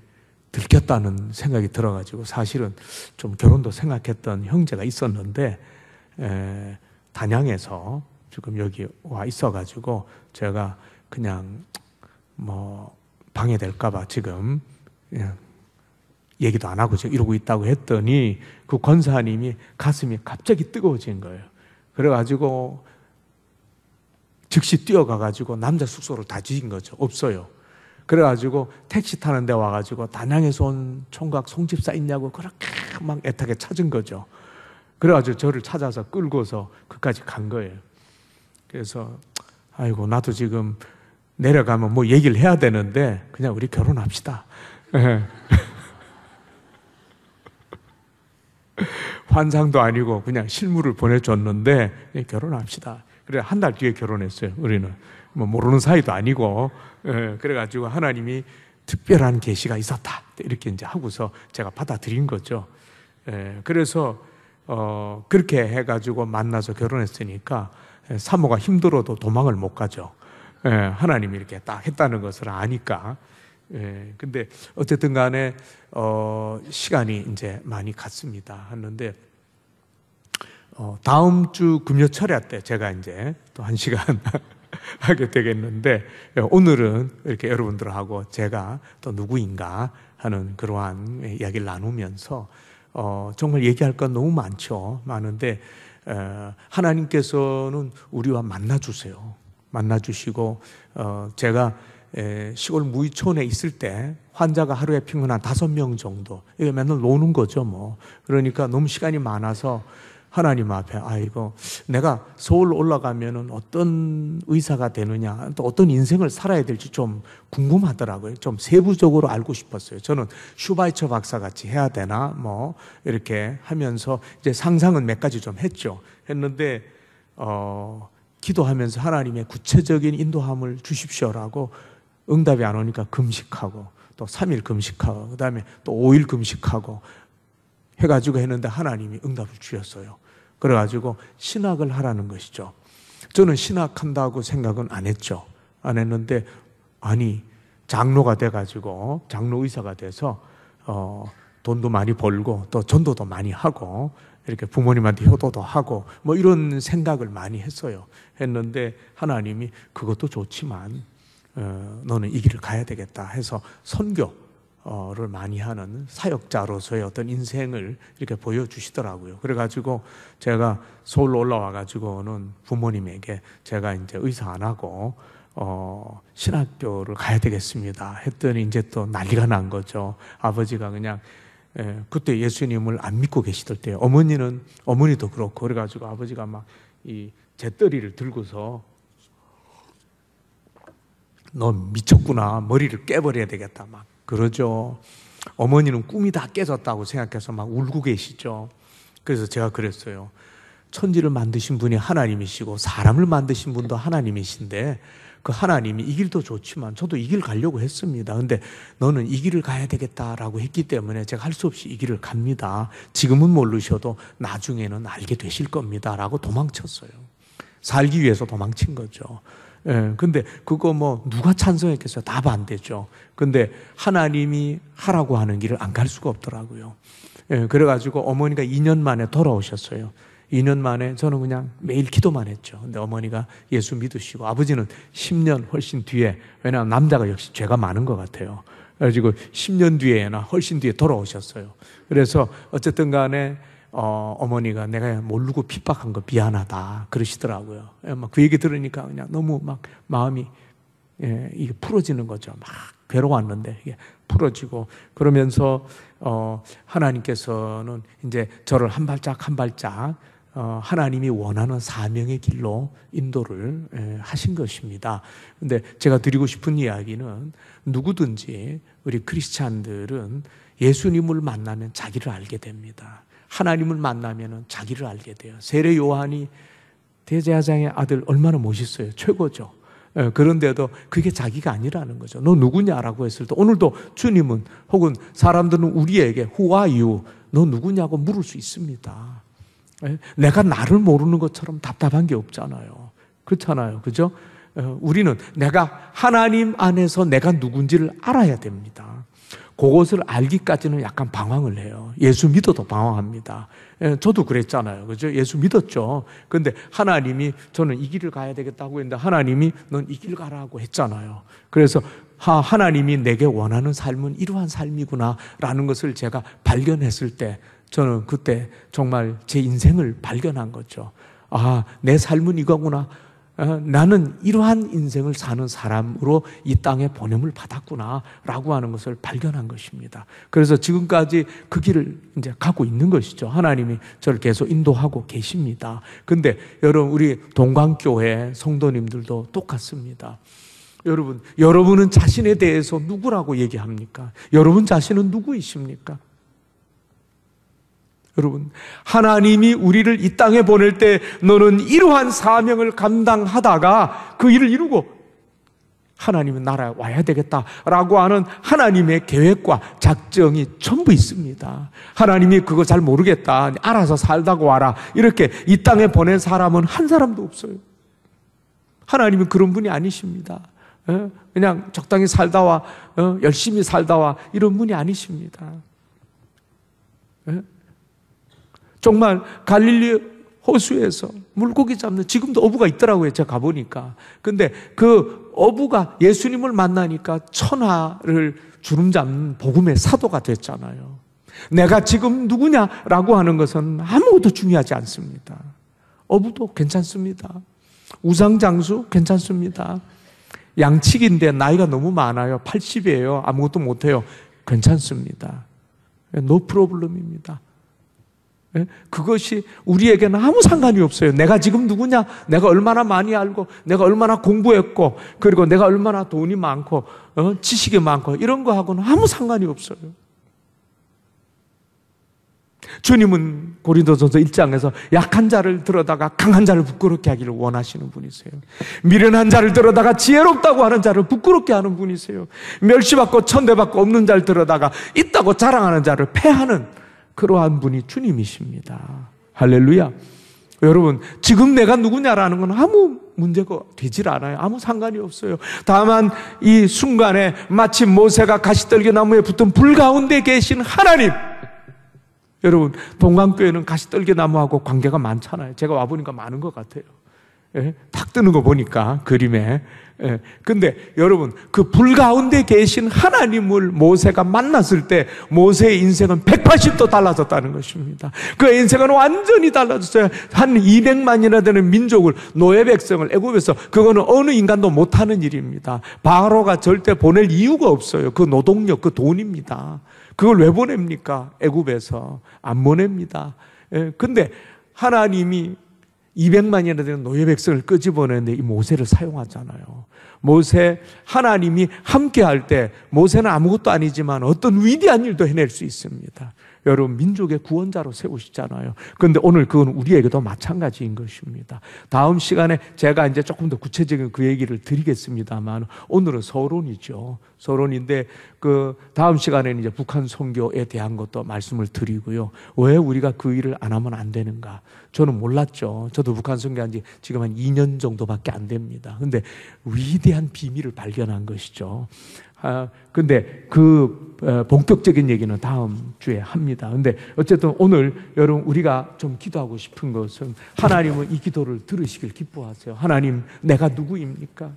들켰다는 생각이 들어가지고, 사실은 좀 결혼도 생각했던 형제가 있었는데 단양에서 지금 여기 와 있어가지고 제가 그냥 뭐 방해될까봐 지금 그냥 얘기도 안 하고 지금 이러고 있다고 했더니 그 권사님이 가슴이 갑자기 뜨거워진 거예요. 그래가지고 즉시 뛰어가가지고 남자 숙소를 다 뒤진 거죠. 없어요. 그래가지고 택시 타는 데 와가지고 단양에서 온 총각 송집사 있냐고 그렇게 막 애타게 찾은 거죠. 그래가지고 저를 찾아서 끌고서 그까지 간 거예요. 그래서 아이고 나도 지금 내려가면 뭐 얘기를 해야 되는데 그냥 우리 결혼합시다. 환상도 아니고 그냥 실물을 보내줬는데 결혼합시다. 그래 한 달 뒤에 결혼했어요. 우리는 뭐 모르는 사이도 아니고. 그래가지고 하나님이 특별한 계시가 있었다 이렇게 이제 하고서 제가 받아들인 거죠. 그래서 그렇게 해가지고 만나서 결혼했으니까 사모가 힘들어도 도망을 못 가죠. 하나님이 이렇게 딱 했다는 것을 아니까. 근데 어쨌든 간에 시간이 이제 많이 갔습니다. 하는데 다음 주 금요 철야 때 제가 이제 또 1시간 하게 되겠는데, 오늘은 이렇게 여러분들하고 제가 또 누구인가 하는 그러한 이야기를 나누면서 정말 얘기할 건 너무 많은데 하나님께서는 우리와 만나주세요. 만나주시고 제가 시골 무의촌에 있을 때 환자가 하루에 평균 한 5명 정도, 이게 맨날 노는 거죠 뭐. 그러니까 너무 시간이 많아서 하나님 앞에 이거 내가 서울 올라가면은 어떤 의사가 되느냐, 또 어떤 인생을 살아야 될지 좀 궁금하더라고요. 좀 세부적으로 알고 싶었어요. 저는 슈바이처 박사 같이 해야 되나 뭐 이렇게 하면서 이제 상상은 몇 가지 좀 했는데 기도하면서 하나님의 구체적인 인도함을 주십시오라고 응답이 안 오니까 금식하고 또 3일 금식하고 그다음에 또 5일 금식하고 해가지고 했는데 하나님이 응답을 주셨어요. 그래가지고 신학을 하라는 것이죠. 저는 신학한다고 생각은 안 했죠. 안 했는데 장로가 돼가지고 장로 의사가 돼서 돈도 많이 벌고 또 전도도 많이 하고 이렇게 부모님한테 효도도 하고 뭐 이런 생각을 많이 했는데 하나님이 그것도 좋지만 너는 이 길을 가야 되겠다 해서 선교를 많이 하는 사역자로서의 어떤 인생을 이렇게 보여주시더라고요. 그래가지고 제가 서울로 올라와가지고는 부모님에게 제가 이제 의사 안 하고 신학교를 가야 되겠습니다 했더니 이제 또 난리가 난 거죠. 아버지가 그냥 그때 예수님을 안 믿고 계시던 때요. 어머니도 그렇고 그래가지고 아버지가 막 이 재떨이를 들고서 너 미쳤구나, 머리를 깨버려야 되겠다 막 그러죠. 어머니는 꿈이 다 깨졌다고 생각해서 막 울고 계시죠. 그래서 제가 그랬어요. 천지를 만드신 분이 하나님이시고 사람을 만드신 분도 하나님이신데 그 하나님이 이 길도 좋지만 저도 이 길 가려고 했습니다. 근데 너는 이 길을 가야 되겠다라고 했기 때문에 제가 할 수 없이 이 길을 갑니다. 지금은 모르셔도 나중에는 알게 되실 겁니다 라고 도망쳤어요. 살기 위해서 도망친 거죠. 근데 그거 뭐 누가 찬성했겠어요? 다 반대죠. 근데 하나님이 하라고 하는 길을 안 갈 수가 없더라고요. 그래가지고 어머니가 2년 만에 돌아오셨어요. 2년 만에 저는 그냥 매일 기도만 했죠. 근데 어머니가 예수 믿으시고 아버지는 10년 훨씬 뒤에, 왜냐하면 남자가 역시 죄가 많은 것 같아요. 그래가지고 10년 뒤에나 훨씬 뒤에 돌아오셨어요. 그래서 어쨌든 간에 어머니가 내가 모르고 핍박한 거 미안하다 그러시더라고요. 막 그 얘기 들으니까 그냥 너무 막 마음이 이게 풀어지는 거죠. 막 괴로웠는데 이게 풀어지고 그러면서 하나님께서는 이제 저를 한 발짝 한 발짝 하나님이 원하는 사명의 길로 인도를 하신 것입니다. 근데 제가 드리고 싶은 이야기는 누구든지 우리 크리스찬들은 예수님을 만나면 자기를 알게 됩니다. 하나님을 만나면 자기를 알게 돼요. 세례 요한이 대제사장의 아들 얼마나 멋있어요. 최고죠. 그런데도 그게 자기가 아니라는 거죠. 너 누구냐라고 했을 때 오늘도 주님은 혹은 사람들은 우리에게 Who are you? 너 누구냐고 물을 수 있습니다. 내가 나를 모르는 것처럼 답답한 게 없잖아요. 그렇잖아요. 그죠? 우리는 내가 하나님 안에서 내가 누군지를 알아야 됩니다. 그것을 알기까지는 약간 방황을 해요. 예수 믿어도 방황합니다. 저도 그랬잖아요. 그죠? 예수 믿었죠. 근데 하나님이 저는 이 길을 가야 되겠다고 했는데 하나님이 넌 이 길 가라고 했잖아요. 그래서 하나님이 내게 원하는 삶은 이러한 삶이구나 라는 것을 제가 발견했을 때 저는 그때 정말 제 인생을 발견한 거죠. 내 삶은 이거구나. 나는 이러한 인생을 사는 사람으로 이 땅에 보냄을 받았구나 라고 하는 것을 발견한 것입니다. 그래서 지금까지 그 길을 이제 가고 있는 것이죠. 하나님이 저를 계속 인도하고 계십니다. 근데 여러분, 우리 동광교회 성도님들도 똑같습니다. 여러분은 자신에 대해서 누구라고 얘기합니까? 여러분 자신은 누구이십니까? 여러분, 하나님이 우리를 이 땅에 보낼 때 너는 이러한 사명을 감당하다가 그 일을 이루고 하나님은 나라에 와야 되겠다라고 하는 하나님의 계획과 작정이 전부 있습니다. 하나님이 그거 잘 모르겠다, 알아서 살다가 와라, 이렇게 이 땅에 보낸 사람은 한 사람도 없어요. 하나님은 그런 분이 아니십니다. 그냥 적당히 살다 와, 열심히 살다 와, 이런 분이 아니십니다. 정말 갈릴리 호수에서 물고기 잡는, 지금도 어부가 있더라고요. 제가 가보니까. 근데 그 어부가 예수님을 만나니까 천하를 주름 잡는 복음의 사도가 됐잖아요. 내가 지금 누구냐라고 하는 것은 아무것도 중요하지 않습니다. 어부도 괜찮습니다. 우상장수 괜찮습니다. 양치기인데 나이가 너무 많아요. 80이에요. 아무것도 못해요. 괜찮습니다. 노 프로블럼입니다. 그것이 우리에게는 아무 상관이 없어요. 내가 지금 누구냐, 내가 얼마나 많이 알고, 내가 얼마나 공부했고, 그리고 내가 얼마나 돈이 많고, 지식이 많고, 이런 거하고는 아무 상관이 없어요. 주님은 고린도전서 1장에서 약한 자를 들어다가 강한 자를 부끄럽게 하기를 원하시는 분이세요. 미련한 자를 들어다가 지혜롭다고 하는 자를 부끄럽게 하는 분이세요. 멸시받고 천대받고 없는 자를 들어다가 있다고 자랑하는 자를 패하는 그러한 분이 주님이십니다. 할렐루야. 여러분, 지금 내가 누구냐라는 건 아무 문제가 되질 않아요. 아무 상관이 없어요. 다만 이 순간에 마치 모세가 가시떨기나무에 붙은 불 가운데 계신 하나님, 여러분, 동강교회는 가시떨기나무하고 관계가 많잖아요. 제가 와보니까 많은 것 같아요. 탁 뜨는 거 보니까 그림에. 근데 여러분, 그 불 가운데 계신 하나님을 모세가 만났을 때 모세의 인생은 180도 달라졌다는 것입니다. 그 인생은 완전히 달라졌어요. 한 200만이나 되는 민족을, 노예 백성을 애굽에서, 그거는 어느 인간도 못하는 일입니다. 바로가 절대 보낼 이유가 없어요. 그 노동력, 그 돈입니다. 그걸 왜 보냅니까? 애굽에서 안 보냅니다. 근데 하나님이 200만이나 되는 노예 백성을 끄집어내는데 이 모세를 사용하잖아요. 모세, 하나님이 함께 할 때 모세는 아무것도 아니지만 어떤 위대한 일도 해낼 수 있습니다. 여러분, 민족의 구원자로 세우시잖아요. 그런데 오늘 그건 우리에게도 마찬가지인 것입니다. 다음 시간에 제가 이제 조금 더 구체적인 그 얘기를 드리겠습니다만, 오늘은 서론이죠. 서론인데 그 다음 시간에는 이제 북한 선교에 대한 것도 말씀을 드리고요. 왜 우리가 그 일을 안 하면 안 되는가? 저는 몰랐죠. 저도 북한 선교한 지 지금 한 2년 정도밖에 안 됩니다. 근데 위대한 비밀을 발견한 것이죠. 근데 그 본격적인 얘기는 다음 주에 합니다. 근데 어쨌든 오늘 여러분, 우리가 좀 기도하고 싶은 것은, 하나님은 이 기도를 들으시길 기뻐하세요. 하나님, 내가 누구입니까?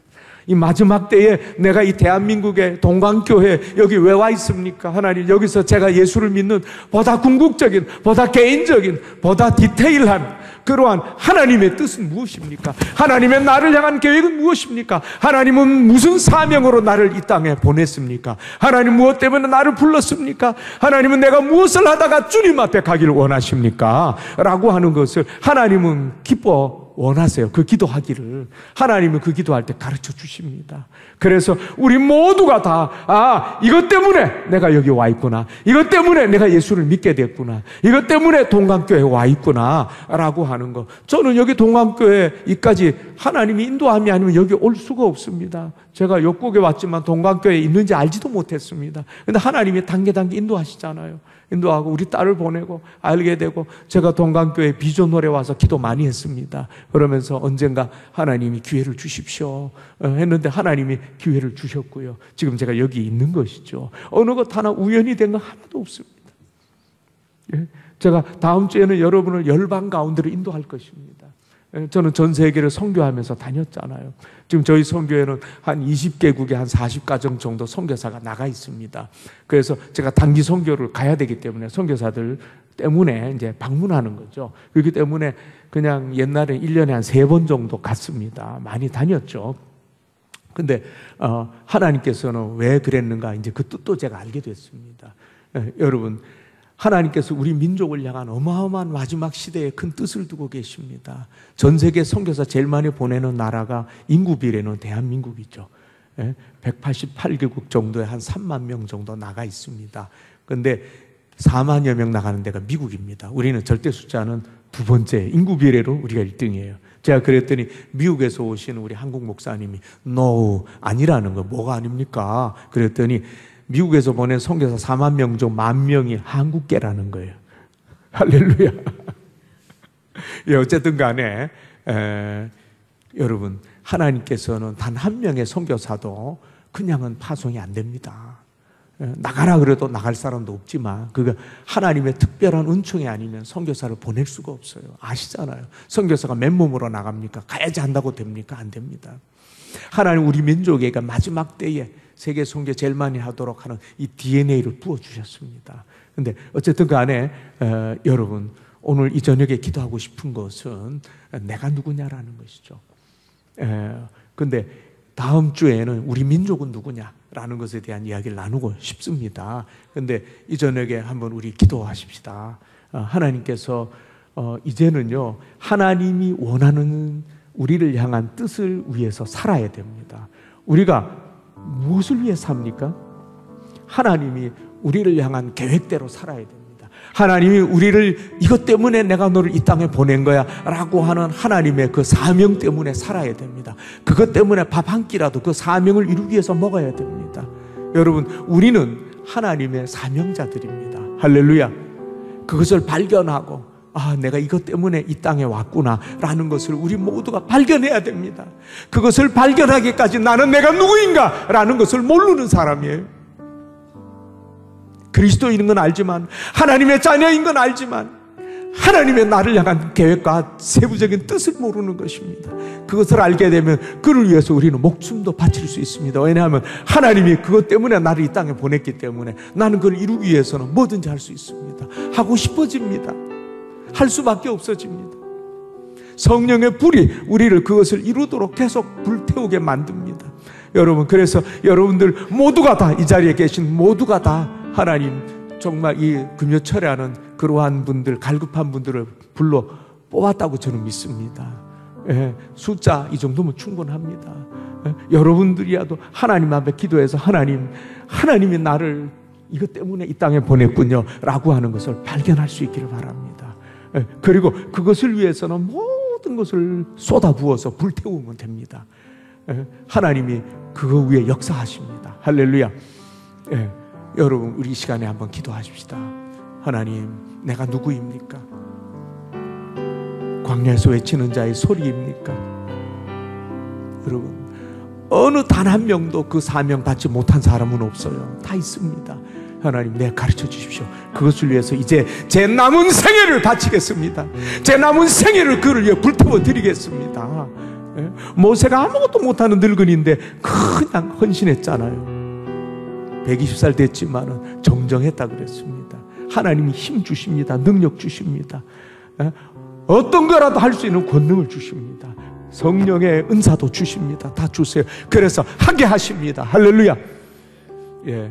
이 마지막 때에 내가 이 대한민국의 동강교회 여기 왜 와 있습니까? 하나님, 여기서 제가 예수를 믿는 보다 궁극적인, 보다 개인적인, 보다 디테일한 그러한 하나님의 뜻은 무엇입니까? 하나님의 나를 향한 계획은 무엇입니까? 하나님은 무슨 사명으로 나를 이 땅에 보냈습니까? 하나님 무엇 때문에 나를 불렀습니까? 하나님은 내가 무엇을 하다가 주님 앞에 가기를 원하십니까? 라고 하는 것을 하나님은 기뻐 원하세요. 그 기도하기를. 하나님은 그 기도할 때 가르쳐 주십니다. 그래서 우리 모두가 다, 이것 때문에 내가 여기 와 있구나. 이것 때문에 내가 예수를 믿게 됐구나. 이것 때문에 동강교회에 와 있구나. 라고 하는 거. 저는 여기 동강교회 이까지 하나님이 인도함이 아니면 여기 올 수가 없습니다. 제가 역국에 왔지만 동강교회에 있는지 알지도 못했습니다. 근데 하나님이 단계 인도하시잖아요. 인도하고 우리 딸을 보내고 알게 되고, 제가 동강교회 비전홀에 와서 기도 많이 했습니다. 그러면서 언젠가 하나님이 기회를 주십시오 했는데 하나님이 기회를 주셨고요. 지금 제가 여기 있는 것이죠. 어느 것 하나 우연히 된 거 하나도 없습니다. 제가 다음 주에는 여러분을 열방 가운데로 인도할 것입니다. 저는 전 세계를 선교하면서 다녔잖아요. 지금 저희 선교회는 한 20개국에 한 40가정 정도 선교사가 나가 있습니다. 그래서 제가 단기 선교를 가야 되기 때문에 선교사들 때문에 이제 방문하는 거죠. 그렇기 때문에 그냥 옛날에 1년에 한 3번 정도 갔습니다. 많이 다녔죠. 근데 하나님께서는 왜 그랬는가, 이제 그 뜻도 제가 알게 됐습니다. 여러분, 하나님께서 우리 민족을 향한 어마어마한 마지막 시대에 큰 뜻을 두고 계십니다. 전 세계 선교사 제일 많이 보내는 나라가 인구 비례는 대한민국이죠. 188개국 정도에 한 3만 명 정도 나가 있습니다. 그런데 4만여 명 나가는 데가 미국입니다. 우리는 절대 숫자는 두 번째, 인구 비례로 우리가 1등이에요. 제가 그랬더니 미국에서 오신 우리 한국 목사님이 No, 아니라는 거. 뭐가 아닙니까? 그랬더니 미국에서 보낸 선교사 4만 명 중 10,000명이 한국계라는 거예요. 할렐루야. 예, 어쨌든 간에 여러분, 하나님께서는 단 한 명의 선교사도 그냥은 파송이 안 됩니다. 나가라 그래도 나갈 사람도 없지만, 그거 하나님의 특별한 은총이 아니면 선교사를 보낼 수가 없어요. 아시잖아요. 선교사가 맨몸으로 나갑니까? 가야지 한다고 됩니까? 안 됩니다. 하나님 우리 민족에게 마지막 때에 세계 선교 제일 많이 하도록 하는 이 DNA를 부어주셨습니다. 근데 어쨌든 간에 여러분, 오늘 이 저녁에 기도하고 싶은 것은 내가 누구냐라는 것이죠. 근데 다음 주에는 우리 민족은 누구냐라는 것에 대한 이야기를 나누고 싶습니다. 근데 이 저녁에 한번 우리 기도하십시다. 하나님께서 이제는요, 하나님이 원하는 우리를 향한 뜻을 위해서 살아야 됩니다. 우리가 무엇을 위해 삽니까? 하나님이 우리를 향한 계획대로 살아야 됩니다. 하나님이 우리를 이것 때문에 내가 너를 이 땅에 보낸 거야 라고 하는 하나님의 그 사명 때문에 살아야 됩니다. 그것 때문에 밥 한 끼라도 그 사명을 이루기 위해서 먹어야 됩니다. 여러분, 우리는 하나님의 사명자들입니다. 할렐루야. 그것을 발견하고 내가 이것 때문에 이 땅에 왔구나 라는 것을 우리 모두가 발견해야 됩니다. 그것을 발견하기까지 나는 내가 누구인가 라는 것을 모르는 사람이에요. 그리스도인인 건 알지만, 하나님의 자녀인 건 알지만, 하나님의 나를 향한 계획과 세부적인 뜻을 모르는 것입니다. 그것을 알게 되면 그를 위해서 우리는 목숨도 바칠 수 있습니다. 왜냐하면 하나님이 그것 때문에 나를 이 땅에 보냈기 때문에 나는 그걸 이루기 위해서는 뭐든지 할 수 있습니다. 하고 싶어집니다. 할 수밖에 없어집니다. 성령의 불이 우리를 그것을 이루도록 계속 불태우게 만듭니다. 여러분, 그래서 여러분들 모두가 다, 이 자리에 계신 모두가 다 하나님 정말 이 금요철에 하는 그러한 분들, 갈급한 분들을 불러 뽑았다고 저는 믿습니다. 숫자 이 정도면 충분합니다. 여러분들이라도 하나님 앞에 기도해서 하나님이 나를 이것 때문에 이 땅에 보냈군요 라고 하는 것을 발견할 수 있기를 바랍니다. 그리고 그것을 위해서는 모든 것을 쏟아부어서 불태우면 됩니다. 하나님이 그거 위에 역사하십니다. 할렐루야. 여러분, 우리 이 시간에 한번 기도하십시다. 하나님, 내가 누구입니까? 광야에서 외치는 자의 소리입니까? 여러분, 어느 단 한 명도 그 사명 받지 못한 사람은 없어요. 다 있습니다. 하나님, 내가 가르쳐 주십시오. 그것을 위해서 이제 제 남은 생애를 바치겠습니다. 제 남은 생애를 그를 위해 불태워 드리겠습니다. 모세가 아무것도 못하는 늙은이인데 그냥 헌신했잖아요. 120살 됐지만은 정정했다 그랬습니다. 하나님이 힘 주십니다. 능력 주십니다. 어떤 거라도 할 수 있는 권능을 주십니다. 성령의 은사도 주십니다. 다 주세요. 그래서 하게 하십니다. 할렐루야.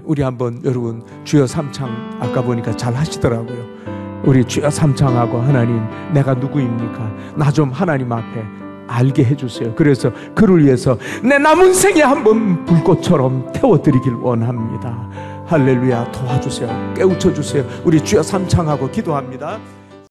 우리 한번 여러분 주여 삼창 아까 보니까 잘 하시더라고요. 우리 주여 삼창하고 하나님, 내가 누구입니까? 나 좀 하나님 앞에 알게 해주세요. 그래서 그를 위해서 내 남은 생에 한번 불꽃처럼 태워드리길 원합니다. 할렐루야. 도와주세요. 깨우쳐주세요. 우리 주여 삼창하고 기도합니다.